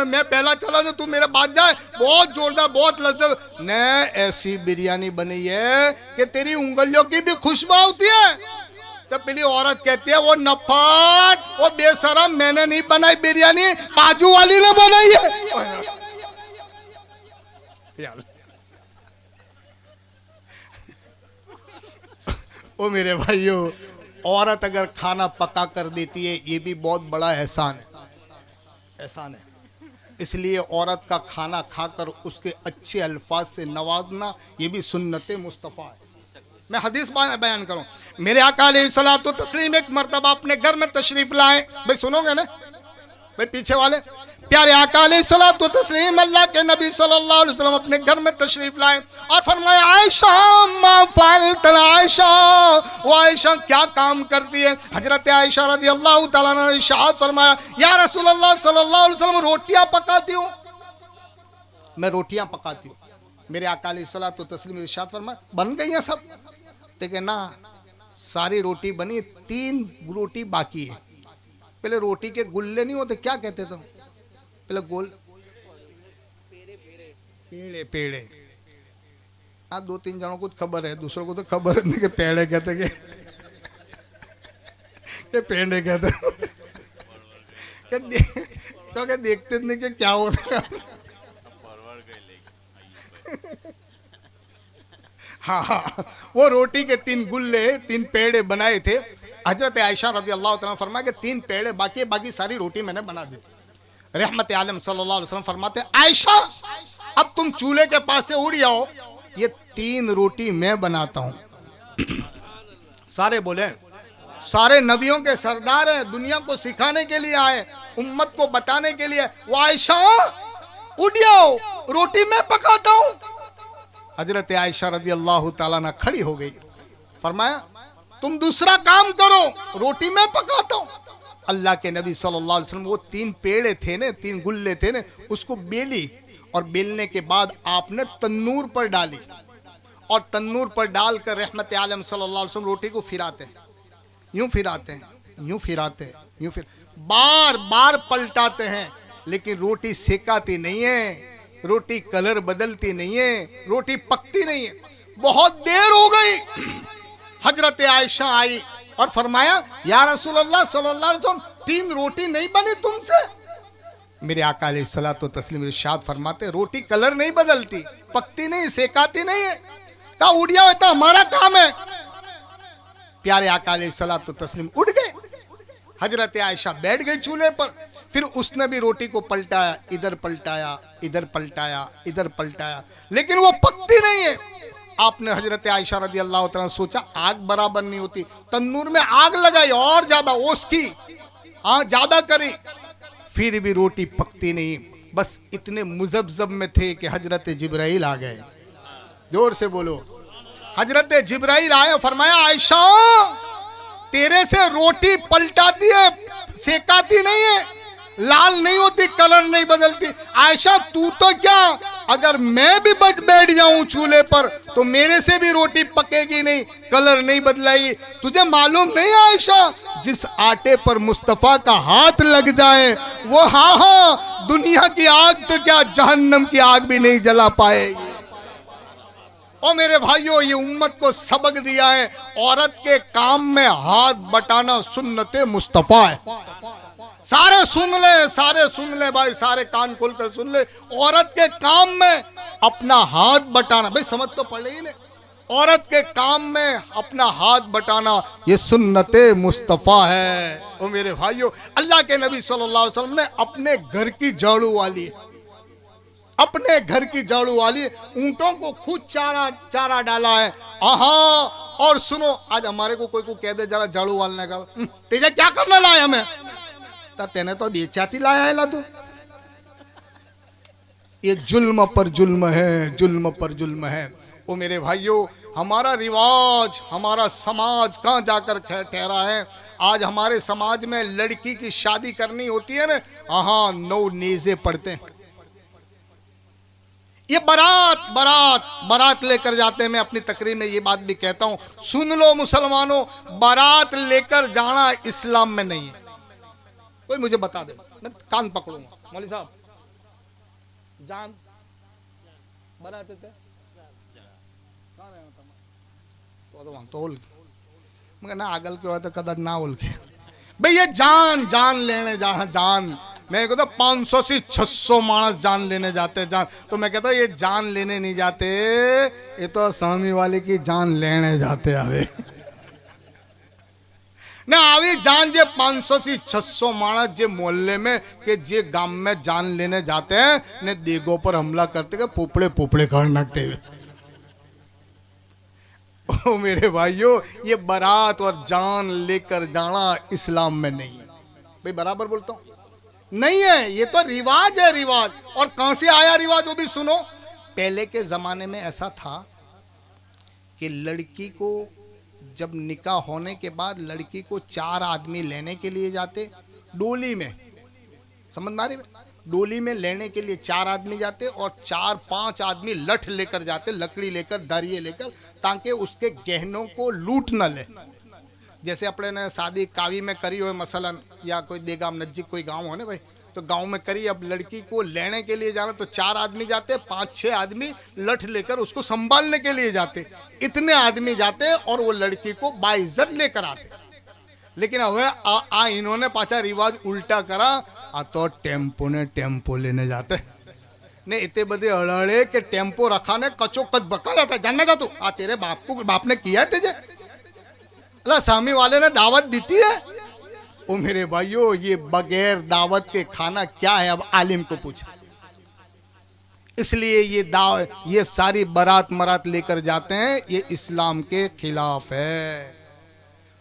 मैं पहला चला तो तू मेरे बाद जाए, बहुत जोरदार बहुत लज्जत ने ऐसी बिरयानी बनी है कि तेरी उंगलियों की भी खुशबू होती है। तो पहली औरत कहती है वो नफाट, वो बेशरम, मैंने नहीं बनाई बिरयानी, बाजू वाली ने बनाई है। ओ मेरे भाइयों, औरत अगर खाना पका कर देती है ये भी बहुत बड़ा एहसान है, एहसान है। इसलिए औरत का खाना खाकर उसके अच्छे अल्फाज से नवाजना ये भी सुन्नत मुस्तफ़ा है। मैं हदीस बयान करूं, मेरे आका अलैहिस्सलातु तस्लीम एक मर्तबा अपने घर में तशरीफ लाए, भाई सुनोगे ना भाई पीछे वाले, प्यारे आका अलैहिस्सलातु तस्लीम अल्लाह के नबी सल्लल्लाहु अलैहि वसल्लम अपने घर में तशरीफ लाए और फरमाया आयशा मा फअल्त आयशा, वो आयशा क्या काम करती है। हजरत आयशा रज़ियल्लाहु ताला अन्हा ने इरशाद फरमाया या रसूल अल्लाह सल्लल्लाहु अलैहि वसल्लम रोटियां पकाती हूँ, मैं रोटियां पकाती हूँ। मेरे आका अलैहिस्सलातु तस्लीम इरशाद फरमाया बन गई हैं सब, देखिए ना सारी रोटी बनी, 3 रोटी बाकी है। पहले रोटी के गुल्ले नहीं होते, क्या कहते थे पहले गोल पेड़े पेड़े, हाँ 2-3 जनों को खबर है, दूसरों को तो खबर नहीं कि पेड़े कहते कि पेड़े कहते क्योंकि देखते नहीं कि क्या होता है। हाँ, वो रोटी के 3 गुल्ले 3 पेड़े बनाए थे। हजरत आयशा रज़ी अल्लाह तआला फरमाया कि 3 पेड़े बाकी सारी रोटी मैंने बना दी थी। रहमत आलम सल्लल्लाहु अलैहि वसल्लम फरमाते आयशा अब तुम चूल्हे के पास से उड़ जाओ, ये 3 रोटी मैं बनाता हूं। सारे बोले, सारे नबियों के सरदार हैं, दुनिया को सिखाने के लिए आए, उम्मत को बताने के लिए। वो आयशा उठ जाओ, रोटी मैं पकाता हूं। हजरत आयशा रज़ी अल्लाह ताला अन्हा खड़ी हो गई, फरमाया तुम दूसरा काम करो, रोटी मैं पकाता हूं। अल्लाह के नबी सल्लल्लाहु अलैहि वसल्लम वो 3 पेड़े थे ने, 3 गुल्ले थे ने, उसको बेली और बेलने के बाद आपने तन्नूर पर डाली और तन्नूर पर डालकर रहमत आलम सल्लल्लाहु अलैहि वसल्लम रोटी को फिराते हैं, यूं फिराते हैं, यूं फिराते हैं, यूं फिर बार बार पलटाते हैं, लेकिन रोटी सेकाती नहीं है, रोटी कलर बदलती नहीं है, रोटी पकती नहीं है। बहुत देर हो गई, हजरत आयशा आई और फरमाया या रसूल अल्लाह सल्लल्लाहु अलैहि वसल्लम 3 रोटी नहीं बनी तुमसे। मेरे आका अलैहिस्सलातु तस्लीम इरशाद फरमाते रोटी कलर नहीं बदलती, पकती नहीं, सेकाती नहीं है। कहा उड़ जाओ, तो हमारा काम है। प्यारे आका अलैहिस्सलातु तस्लीम उठ गए। हजरत आयशा बैठ गई चूल्हे पर, फिर उसने भी रोटी को पलटाया, इधर पलटाया, इधर पलटाया, इधर पलटाया, लेकिन वो पकती नहीं है। आपने हजरत आयशा रज़ी अल्लाह तआला सोचा आग बराबर नहीं होती, तन्नूर में आग लगाई और ज्यादा ओस की, हाँ ज्यादा करी, फिर भी रोटी पकती नहीं। बस इतने मुजब्जब में थे कि हजरत जिब्राइल आ गए। जोर से बोलो, हजरत जिब्राइल आए, फरमाया आयशा तेरे से रोटी पलटाती है, सेकाती नहीं है, लाल नहीं होती, कलर नहीं बदलती। आयशा तू तो क्या, अगर मैं भी बैठ जाऊं चूल्हे पर तो मेरे से भी रोटी पकेगी नहीं, कलर नहीं बदलाएगी। तुझे मालूम नहीं आयशा, जिस आटे पर मुस्तफा का हाथ लग जाए वो हाँ दुनिया की आग तो क्या जहन्नम की आग भी नहीं जला पाएगी। और मेरे भाइयों, ये उम्मत को सबक दिया है, औरत के काम में हाथ बटाना सुन्नते मुस्तफा है। सारे सुन ले, सारे सुन ले भाई, सारे कान खोलकर सुन ले। औरत के काम में अपना हाथ बटाना, भाई समझ तो पड़े ही नहीं, औरत के काम में अपना हाथ बटाना ये सुन्नते मुस्तफा है। ओ मेरे भाइयों, अल्लाह के नबी सल्लल्लाहु अलैहि वसल्लम ने अपने घर की झाड़ू वाली, अपने घर की झाड़ू वाली ऊंटों को खुद चारा डाला है। आहा, और सुनो, आज हमारे को कोई को कह दे जरा झाड़ू वालने का, तेजा क्या करना लाया हमें, तेने तो बेचाती लाया है ला तू। ये जुल्म पर जुल्म है, जुल्म पर जुल्म है। ओ मेरे भाइयों, हमारा रिवाज, हमारा समाज कहाँ जाकर ठहरा है। आज हमारे समाज में लड़की की शादी करनी होती है ना, हाँ 9 नेज़े पड़ते हैं। ये बारात लेकर जाते हैं। मैं अपनी तकरीर में ये बात भी कहता हूँ, सुन लो मुसलमानों, बारात लेकर जाना इस्लाम में नहीं है। कोई मुझे बता दे, मैं कान पकड़ूंगा। मौलवी साहब, जान बारात थे तो मगर ना आगल के तो कदर ना बोल के भाई, ये जान लेने जान मैं कहता 500 से 600 मानस जान लेने जाते जान, तो मैं कहता ये जान लेने नहीं जाते, ये तो सामी वाले की जान लेने जाते। अरे ना आवी जान जे 500 से 600 मानस जे मोहल्ले में के जे गांव में जान लेने जाते हैं ने देगों पर हमला करते के पोपड़े कर नकते हुए। ओ मेरे भाइयों, ये बारात और जान लेकर जाना इस्लाम में नहीं है। भाई बराबर बोलता हूँ, नहीं है, ये तो रिवाज है, रिवाज। और कहां से आया रिवाज वो भी सुनो। पहले के जमाने में ऐसा था कि लड़की को जब निकाह होने के बाद लड़की को 4 आदमी लेने के लिए जाते डोली में, समझ मारी, डोली में लेने के लिए 4 आदमी जाते और 4-5 आदमी लठ लेकर जाते, लकड़ी लेकर, दरिये लेकर, ताकि उसके गहनों को लूट न ले। जैसे अपने ने शादी कावी में करी हो मसलन, या कोई देगाम नजदीक कोई गांव हो ना भाई, तो गांव में करी, अब लड़की को लेने के लिए जाना तो 4 आदमी जाते, 5-6 आदमी लठ लेकर उसको संभालने के लिए जाते, इतने आदमी जाते और वो लड़की को बाइज्जत लेकर आते। लेकिन હવે इन्होंने पाछा रिवाज उल्टा करा, तो टेम्पो ने टेम्पो लेने जाते ने इतने बदे अड़ाड़े के टेम्पो रखा ने कचो कच बका जाता। जानना जा तू तेरे बाप ने किया तुझे, अला सामी वाले ने दावत दी है। ओ मेरे भाइयों, ये बगैर दावत के खाना क्या है, अब आलिम को पूछा। इसलिए ये सारी बारात मरात लेकर जाते हैं, ये इस्लाम के खिलाफ है।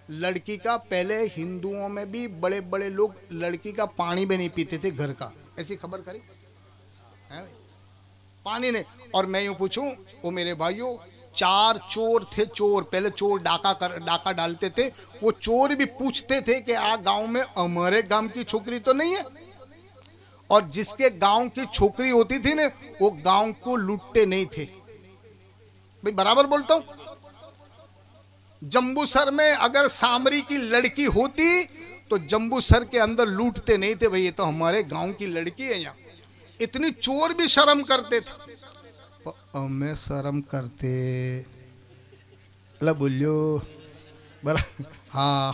लड़की का पहले हिंदुओं में भी बड़े बड़े लोग लड़की का पानी भी नहीं पीते थे घर का, ऐसी खबर करी है पानी ने। और मैं यूं पूछूं, वो मेरे भाइयों 4 चोर थे, चोर पहले चोर डाका डालते थे, वो चोर भी पूछते थे कि आ गांव में हमारे गांव की छोकरी तो नहीं है। और जिसके गांव की छोकरी होती थी ना, वो गांव को लूटते नहीं थे। भाई बराबर बोलता हूं। जंबूसर में अगर सामरी की लड़की होती तो जंबूसर के अंदर लूटते नहीं थे, भाई ये तो हमारे गांव की लड़की है। यहाँ इतनी चोर भी शर्म करते थे, हमें शर्म करते बोलियो बरा। हाँ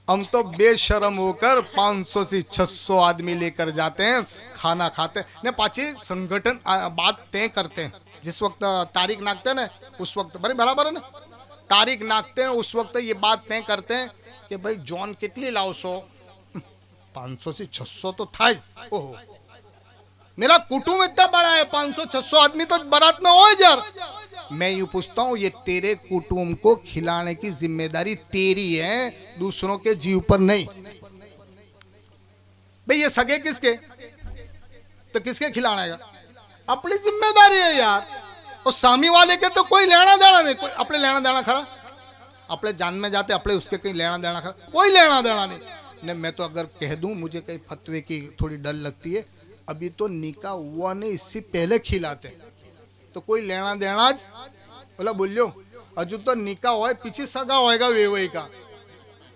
हम तो बेशर्म होकर 500 से 600 आदमी लेकर जाते हैं, खाना खाते ने पाची संगठन बात तय करते हैं। जिस वक्त तारीख नाकते हैं ना, उस वक्त बड़े बराबर है ना, तारीख नाकते हैं उस वक्त ये बात तय करते हैं कि भाई जॉन कितनी लाओ 100 500 से 600 तो था। ओहो मेरा कुटुंब इतना बड़ा है, 500-600 आदमी तो बारात में हो यार। मैं यूं पूछता हूं, ये तेरे कुटुंब को खिलाने की जिम्मेदारी तेरी है, दूसरों के जीव पर नहीं। भाई ये सगे किसके, तो किसके खिलाना है, अपनी जिम्मेदारी है यार। और सामी वाले के तो कोई लेना देना नहीं, कोई अपने लेना देना खरा, अपने जान में जाते अपने उसके कहीं लेना देना खरा, कोई लेना देना नहीं। मैं तो अगर कह दूं, मुझे कहीं फतवे की थोड़ी डर लगती है, अभी तो निकाह हुआ नहीं, इससे पहले खिलाते तो कोई लेना देना आज बोला बोलियो अजू तो निकाह हो पीछे सगा होएगा वेवई का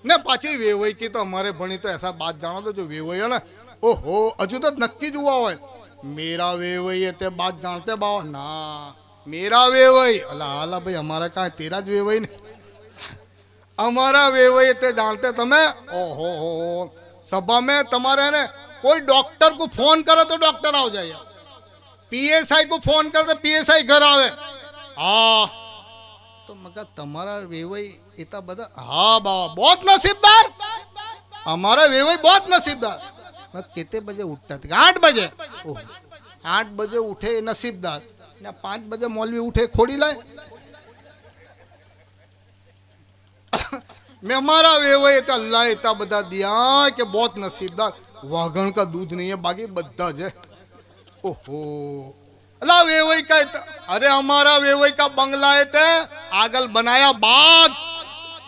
ने पाची वेवई की तो हमारे भणी तो ऐसा बात जानो तो जो वेवई है ना, ओहो अजू तो नक्की जुआ हो मेरा वेवई है ते बात जानते बाओ ना मेरा वेवई अल्लाह अल्लाह भाई हमारा कहाँ तेरा ज वेवई ने हमारा वेवई ते जानते तुम्हें। ओहो हो सभा में तुम्हारे ने कोई डॉक्टर को फोन करो तो डॉक्टर आ जाए, पीएसआई को फोन कर तो पीएसआई घर आवे। हाँ तो मगर तुम्हारा वेवई इतना बदा, हाँ बाबा बहुत नसीबदार, हमारा वेवई बहुत नसीबदार। मैं कितने बजे उठता था, 8 बजे। 8 बजे उठे नसीबदार, ना 5 बजे मौलवी उठे खोड़ी लाए। मैं हमारा वेवई तो अल्लाह इतना बता दिया कि बहुत नसीबदार, वागण का दूध नहीं है बाकी बद्दा है। ओहो अल्लाह वेवई का अरे हमारा वेवई का बंगला है ते आगल बनाया बाग,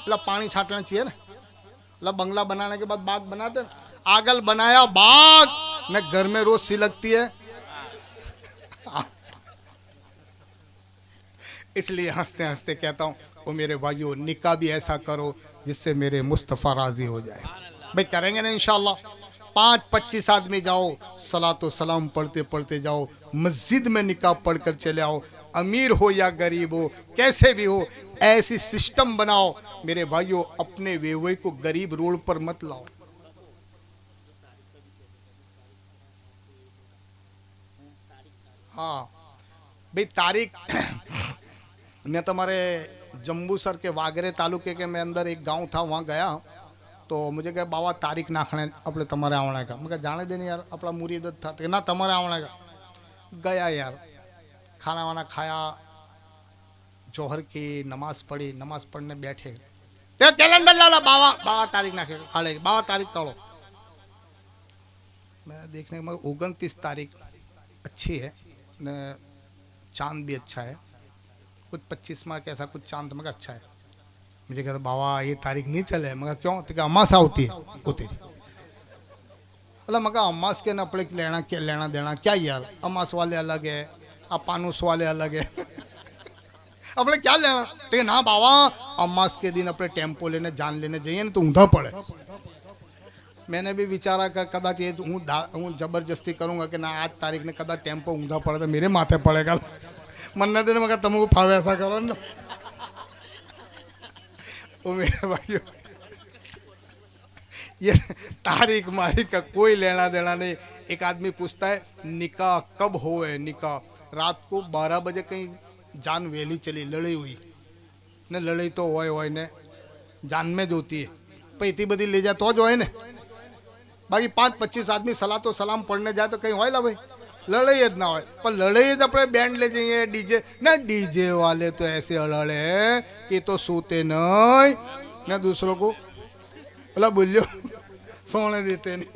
अल्लाह पानी छाटना चाहिए ना, अल्लाह बंगला बनाने के बाद बाग बनाते, आगल बनाया बाग न घर में रोज सी लगती है। इसलिए हंसते हंसते कहता हूँ वो मेरे भाइयों निकाह भी ऐसा करो जिससे मेरे मुस्तफ़ा राजी हो जाए। भाई करेंगे ना इंशाल्लाह। 5-25 आदमी जाओ, सलातो सलाम पढ़ते पढ़ते जाओ, मस्जिद में निकाह पढ़कर चले आओ, अमीर हो या गरीब हो कैसे भी हो, ऐसी सिस्टम बनाओ मेरे भाइयों। अपने वेवई को गरीब रोड पर मत लाओ। हाँ भाई तारीख मैं तुम्हारे जंबूसर के वागरे तालुके के में अंदर एक गांव था, वहाँ गया तो मुझे कहे बाबा तारीख नाखने अपने तुम्हारे आवने का। मैं जाने देने यार अपना मुरीद था तो ना तुम्हारे आवने का। गया यार, खाना वाना खाया, जोहर की नमाज पढ़ी, नमाज पढ़ने बैठे तो कैलेंडर ला ला बाबा बाबा तारीख नाखे खाले बाबा तारीख काढ़ो। मैं देखने में 29 तारीख अच्छी है न, चांद भी अच्छा है, कुछ 25 माह कैसा कुछ चांद मगर अच्छा है। मुझे कहता बाबा ये तारीख नहीं चले, मगर क्यों, तो अमासा होती है वो तेरी। अल्लाह मगर अमास के न अपने लेना क्या लेना देना क्या यार, अमास वाले अलग है, अपानुस वाले अलग है अपने क्या लेना। तो ना बाबा अमास के दिन अपने टेम्पो लेने जान लेने जाइए ना तो ऊँधा पड़े। मैंने भी विचारा कर कदाच ये हूँ जबरदस्ती करूँगा कि ना आज तारीख ने कदाच टेम्पो ऊंधा पड़े तो मेरे माथे पड़ेगा मन देने मगर तुमको फावे ऐसा करो ना वो मेरे भाइयों ये तारीख मारीख का कोई लेना देना नहीं। एक आदमी पूछता है निकाह कब होए निकाह, रात को 12 बजे कहीं जान वेली चली लड़ाई हुई ने लड़ाई तो होए ने जान में जो होती है पर इतनी बदी ले जाए तो जो है ने बाकी 5-25 आदमी सलाह तो सलाम पढ़ने जाए तो कहीं हो ला भाई लड़ाई ज ना हो पर लड़ाई ज अपने बैंड ले जाइए डीजे ना डीजे वाले तो ऐसे लड़े हैं कि तो सोते नहीं ना दूसरों को बोला बोलियो सोने देते नहीं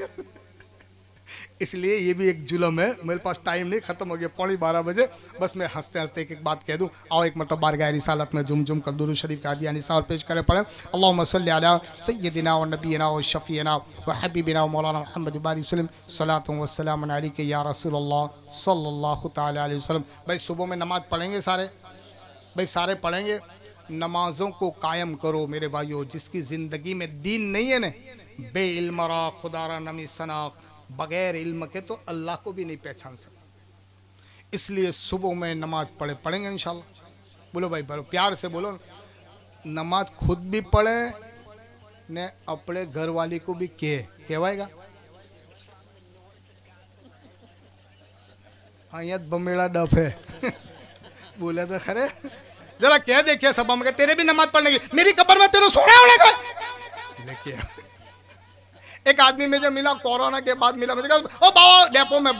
इसलिए ये भी एक जुल्म है। मेरे पास टाइम नहीं, खत्म हो गया 11:45 बजे। बस मैं हंसते हंसते एक बात कह दूं। आओ एक मतलब बारगाह रिसालत में झुम झुम कर दुरूद शरीफ का हादिया निसार पेश करें पढ़ें। अल्लाहुम्मा सल्ली अला सय्यदिना व नबीना व शफीना व हबीबिना व मौलाना मुहम्मद बारी वसल्लम सलातु व सलाम अलैका या रसूलल्लाह सल्लल्लाहु तआला अलैहि वसल्लम। भाई सुबह में नमाज पढ़ेंगे सारे, भाई सारे पढ़ेंगे। नमाजों को कायम करो मेरे भाइयों। जिसकी ज़िंदगी में दीन नहीं है ना, बे इल्म रा खुदारा नमी सनाख, बगैर इल्म के तो अल्लाह को भी नहीं पहचान सकते। इसलिए सुबह में नमाज पढ़ेंगे इंशाल्लाह। बोलो भाई बोलो, प्यार से बोलो। नमाज खुद भी पढ़े ने अपने घर वाली को भी कहवाएगा। हाँ यार बमेड़ा डफ है बोले तो खरे जरा कह देखिए सभा में तेरे भी नमाज पढ़ने की, मेरी कब्र में तेरे सोना होने का लेके। एक आदमी में जब मिला कोरोना के बाद मिला, मुझे कहा ओ बाबा डेपो में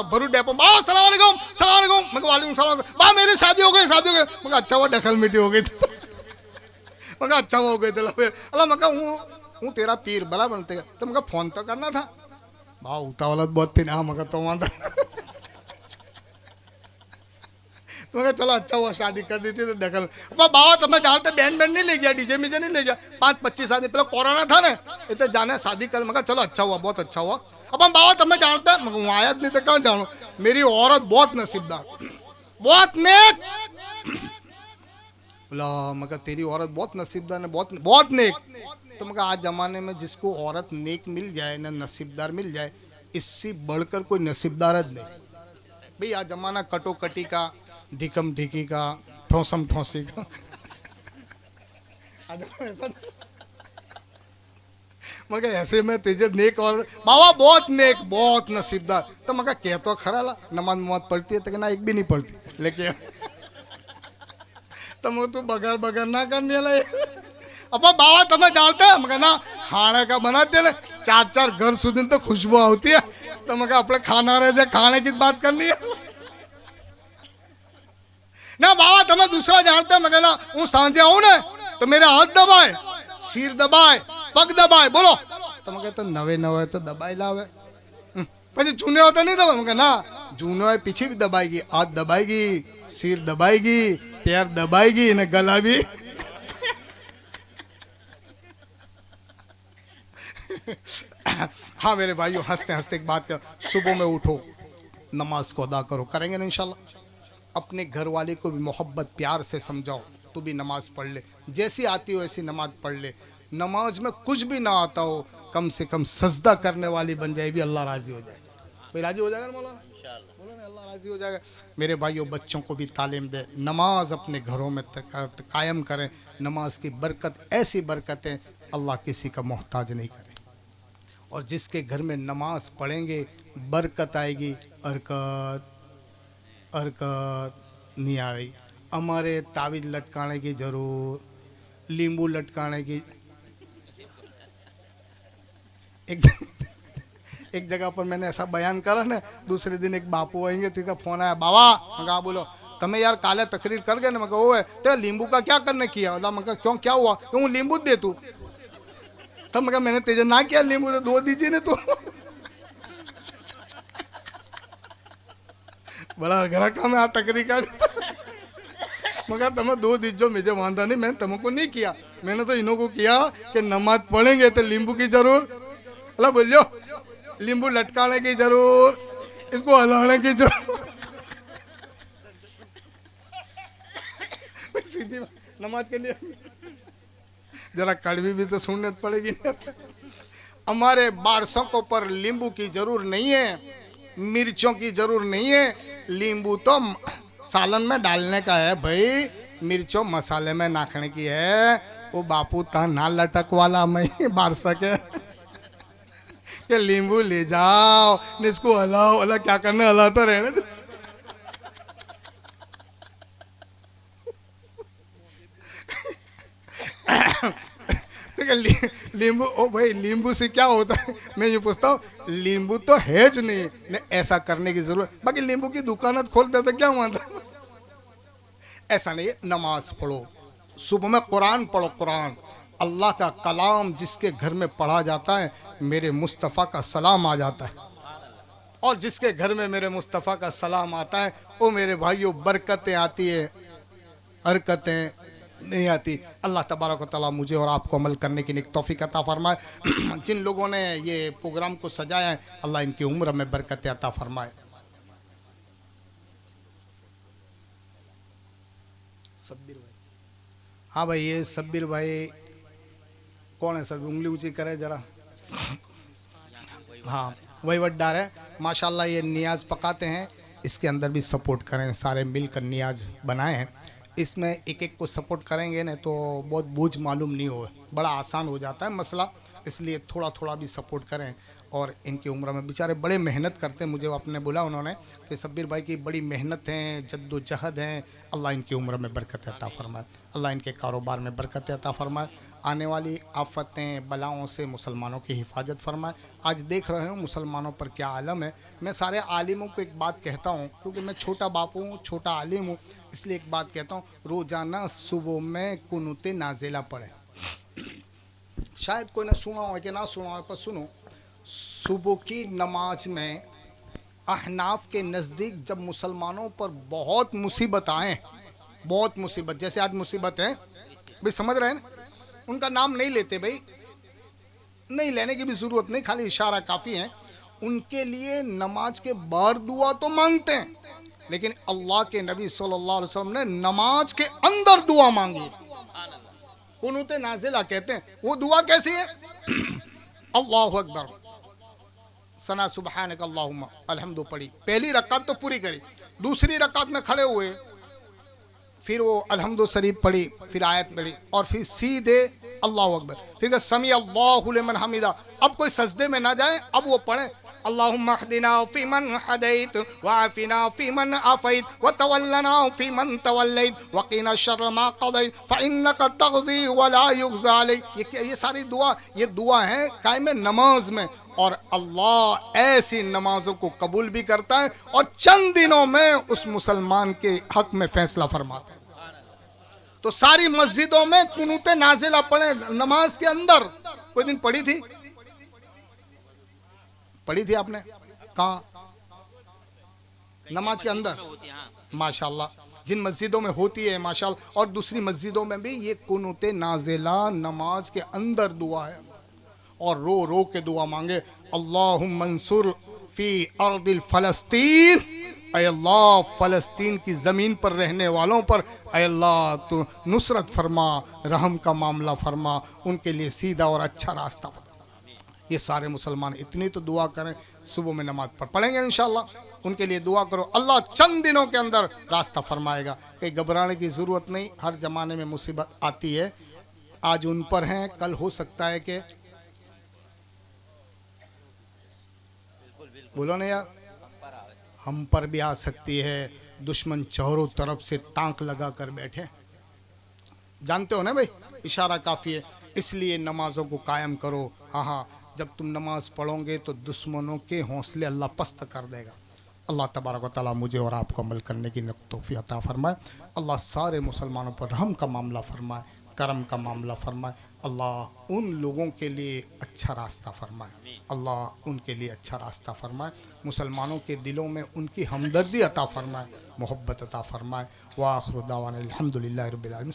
भरू डेपो बाबा सलाम वालेकुम सलाम वालेकुम। मैं वालेकुम सलाम बाबा मेरी शादी हो गई मैं अच्छा वो दखल मिट्टी हो गई मैं अच्छा वो हो गई थे अल्लाह मैं हूँ तेरा पीर बड़ा बनते तो मैं फोन तो करना था बा उतावलत बहुत थी ना मगर तो वहाँ तो मैं चलो अच्छा हुआ शादी कर दी थी तो दखल। बाबा तो मैं जानते बैंड नहीं ले गया, डीजे मीजे नहीं ले गया। 5-25 आदमी पहले कोरोना था ना इतने जाने शादी कर। मैं चलो अच्छा हुआ बहुत अच्छा हुआ। अब हम बाबा तो मैं जानते हैं वहाँ आया नहीं तो कहाँ जानू। मेरी औरत बहुत नसीबदार बहुत नेक। बोला मगर तेरी औरत बहुत नसीबदार है बहुत बहुत नेक। तो मगर आज जमाने में जिसको औरत नेक मिल जाए ना नसीबदार मिल जाए, इससे बढ़कर कोई नसीबदार नहीं भाई। आज जमाना कटोकटी का, ढिकम ढिकी का, ठोसम ठोसी का मगर ऐसे में तेज नेक और बाबा बहुत नेक बहुत नसीबदार। तो मगर कह तो खरा ला नमाज नमाज पढ़ती है तो ना एक भी नहीं पढ़ती लेकिन तो मैं तू बगर बगर ना करने ला अब बाबा तुम्हें जानते हैं मगर ना खाने का बनाते ना 4-4 घर सुधी तो खुशबू आती है। तो मगर अपने खाना रहे जाए खाने की बात करनी है ना। बाबा तुम्हें दूसरा जानते हैं मगर ना वो सांझे आऊं ना तो मेरे हाथ दबाए, सिर दबाए, पग दबाए। बोलो तो मगर तो नवे तो दबाई लावे પછી जूने होता नहीं दबा मगर ना जूनो है पीछे भी दबाएगी, हाथ दबाएगी, सिर दबाएगी, पैर दबाएगी ने गला भी हाँ मेरे भाइयों हंसते हंसते एक बात कर। सुबह में उठो नमाज को अदा करो, करेंगे ना इंशाल्लाह। अपने घर वाले को भी मोहब्बत प्यार से समझाओ, तू भी नमाज पढ़ ले, जैसी आती हो ऐसी नमाज पढ़ ले। नमाज में कुछ भी ना आता हो कम से कम सजदा करने वाली बन जाए भी अल्लाह राजी हो जाए। भाई राजी हो जाएगा ना मौलाना? बोलो ना अल्लाह राजी हो जाएगा। मेरे भाइयों बच्चों को भी तालीम दे, नमाज अपने घरों में कायम करें। नमाज की बरकत ऐसी बरकत है अल्लाह किसी का मोहताज नहीं करे। और जिसके घर में नमाज पढ़ेंगे बरकत आएगी, हरकत नहीं आई। हमारे तावीज़ लटकाने की जरूर, नींबू लटकाने की एक जगह पर मैंने ऐसा बयान करा ना, दूसरे दिन एक बापू आएंगे तो फोन आया बाबा मगा बोलो तुम्हें यार काले तकरीर कर गए ना। मगर वो है तो नींबू का क्या करने किया? बोला मगर क्यों क्या हुआ? क्यों नींबू दे तू। तब मगर मैंने तेज ना किया नींबू तो दो दीजिए ना तू बड़ा घरा काम है तकरीर का मगर तुम्हें दो दीजो मुझे वादा नहीं, मैंने तुमको नहीं किया, मैंने तो इन्हों को किया कि नमाज पढ़ेंगे तो नींबू की जरूर, अल्लाह बोलियो नींबू लटकाने की जरूर, इसको हलाने की जरूर सीधी नमाज के लिए जरा कड़वी भी तो सुनने पड़ेगी। हमारे बारसों पर नींबू की जरूर नहीं है, मिर्चों की जरूर नहीं है। नींबू तो सालन में डालने का है भाई, मिर्चों मसाले में नाखने की है। वो बापू ता ना लटक वाला मैं बारसा के कि नींबू ले जाओ, इसको हलाओ, हला क्या करना, हलाता रहने दो। नींबू, ओ भाई नींबू से क्या होता है, मैं ये पूछता हूँ, नींबू तो हैज नहीं ऐसा करने की जरूरत, बाकी नींबू की दुकान खोल देते क्या हुआ था। ऐसा नहीं है, नमाज पढ़ो, सुबह में कुरान पढ़ो। कुरान अल्लाह का कलाम जिसके घर में पढ़ा जाता है मेरे मुस्तफ़ा का सलाम आ जाता है, और जिसके घर में मेरे मुस्तफ़ा का सलाम आता है वो मेरे भाइयों बरकतें आती है, हरकतें नहीं आती। अल्लाह तबारक व तआला मुझे और आपको अमल करने की तौफीक अता फरमाए। जिन लोगों ने ये प्रोग्राम को सजाया है अल्लाह इनकी उम्र में बरकत अता फरमाए। सब्बीर भाई, हाँ भाई ये सब्बीर भाई कौन है सर, उंगली ऊंची करे जरा। हाँ वही वड्डार है माशाल्लाह, ये नियाज पकाते हैं, इसके अंदर भी सपोर्ट करें, सारे मिलकर नियाज बनाए हैं। इसमें एक एक को सपोर्ट करेंगे ना तो बहुत बोझ मालूम नहीं हो, बड़ा आसान हो जाता है मसला, इसलिए थोड़ा थोड़ा भी सपोर्ट करें। और इनकी उम्र में बेचारे बड़े मेहनत करते हैं, मुझे आपने बोला उन्होंने कि सब्बीर भाई की बड़ी मेहनत है, जद्दोजहद है। अल्लाह इनकी उम्र में बरकत अता फरमाए, अल्लाह इनके कारोबार में बरकत अता फरमाए, आने वाली आफतें बलाओं से मुसलमानों की हिफाजत फरमाए। आज देख रहे हो मुसलमानों पर क्या आलम है। मैं सारे आलिमों को एक बात कहता हूँ, क्योंकि मैं छोटा बापू हूँ, छोटा आलिम हूँ, इसलिए एक बात कहता हूँ, रोज़ाना सुबह में कुनूत नाजिला पढ़े। शायद कोई ना सुना हो कि ना सुना हो, पर सुनो, सुबह की नमाज में अहनाफ के नज़दीक जब मुसलमानों पर बहुत मुसीबत आए, बहुत मुसीबत, जैसे आज मुसीबत है भाई, समझ रहे हैं, उनका नाम नहीं लेते भाई, नहीं लेने की भी ज़रूरत नहीं, खाली इशारा काफ़ी है। उनके लिए नमाज के बाद दुआ तो मांगते हैं, लेकिन अल्लाह के नबी सल्लल्लाहु अलैहि वसल्लम ने नमाज के अंदर दुआ मांगी, कुनूत नाजिला कहते हैं। वो दुआ कैसी है? अल्लाहु अकबर, सना सुबहानक अल्लाहुम्मा, अल्हम्दु पढ़ी, पहली रकात तो पूरी करी, दूसरी रकात में खड़े हुए, फिर वो अल्हम्दु शरीफ पढ़ी, फिर आयत पढ़ी, और फिर सीधे अल्लाहु अकबर, फिर समी अल्लाहु लिमन हमीदा। अब कोई सजदे में ना जाए, अब वो पढ़े अल्लाहुम्मा हदिना फीमन हदैत वाफिना फीमन आफैत वतवल्लना फीमन तवल्लैत वकीना शर्र मा क़दैत फइन्नका तग़ज़ी वला युग़ज़ा अलैक। ये सारी दुआ, ये दुआ है कायम नमाज में, और अल्लाह ऐसी नमाजों को कबूल भी करता है और चंद दिनों में उस मुसलमान के हक में फैसला फरमाता है। तो सारी मस्जिदों में कुनूत नाजिला पढ़े नमाज के अंदर। कोई दिन पढ़ी थी आपने? कहाँ? नमाज के अंदर माशाल्लाह, जिन मस्जिदों में होती है माशाल्लाह, और दूसरी मस्जिदों में भी ये कुनूत नाजिला नमाज के अंदर दुआ है, और रो रो के दुआ मांगे, अल्लाहुम्मा मंसूर फी अर्दिल फलस्तीन, ऐ अल्लाह फ़लस्तीन की ज़मीन पर रहने वालों पर ऐ अल्लाह तो नुसरत फरमा, रहम का मामला फरमा, उनके लिए सीधा और अच्छा रास्ता बता। ये सारे मुसलमान इतनी तो दुआ करें, सुबह में नमाज पढ़ेंगे इंशाअल्लाह, उनके लिए दुआ करो, अल्लाह चंद दिनों के अंदर रास्ता फरमाएगा। कहीं घबराने की ज़रूरत नहीं, हर ज़माने में मुसीबत आती है, आज उन पर हैं, कल हो सकता है कि, बोलो ना यार, हम पर भी आ सकती है। दुश्मन चारों तरफ से ताक लगा कर बैठे, जानते हो ना भाई, इशारा काफ़ी है, इसलिए नमाजों को कायम करो। हाँ, जब तुम नमाज पढ़ोगे तो दुश्मनों के हौसले अल्लाह पस्त कर देगा। अल्लाह तबारक व तआला मुझे और आपको अमल करने की तौफीक अता फरमाए। अल्लाह सारे मुसलमानों पर रहम का मामला फरमाए, करम का मामला फरमाए। अल्लाह उन लोगों के लिए अच्छा रास्ता फरमाए, अल्लाह उनके लिए अच्छा रास्ता फरमाए, मुसलमानों के दिलों में उनकी हमदर्दी अता फरमाए, मोहब्बत अता फरमाए। व आखिर दावाना अल्हम्दुलिल्लाहि रब्बिल आलमीन।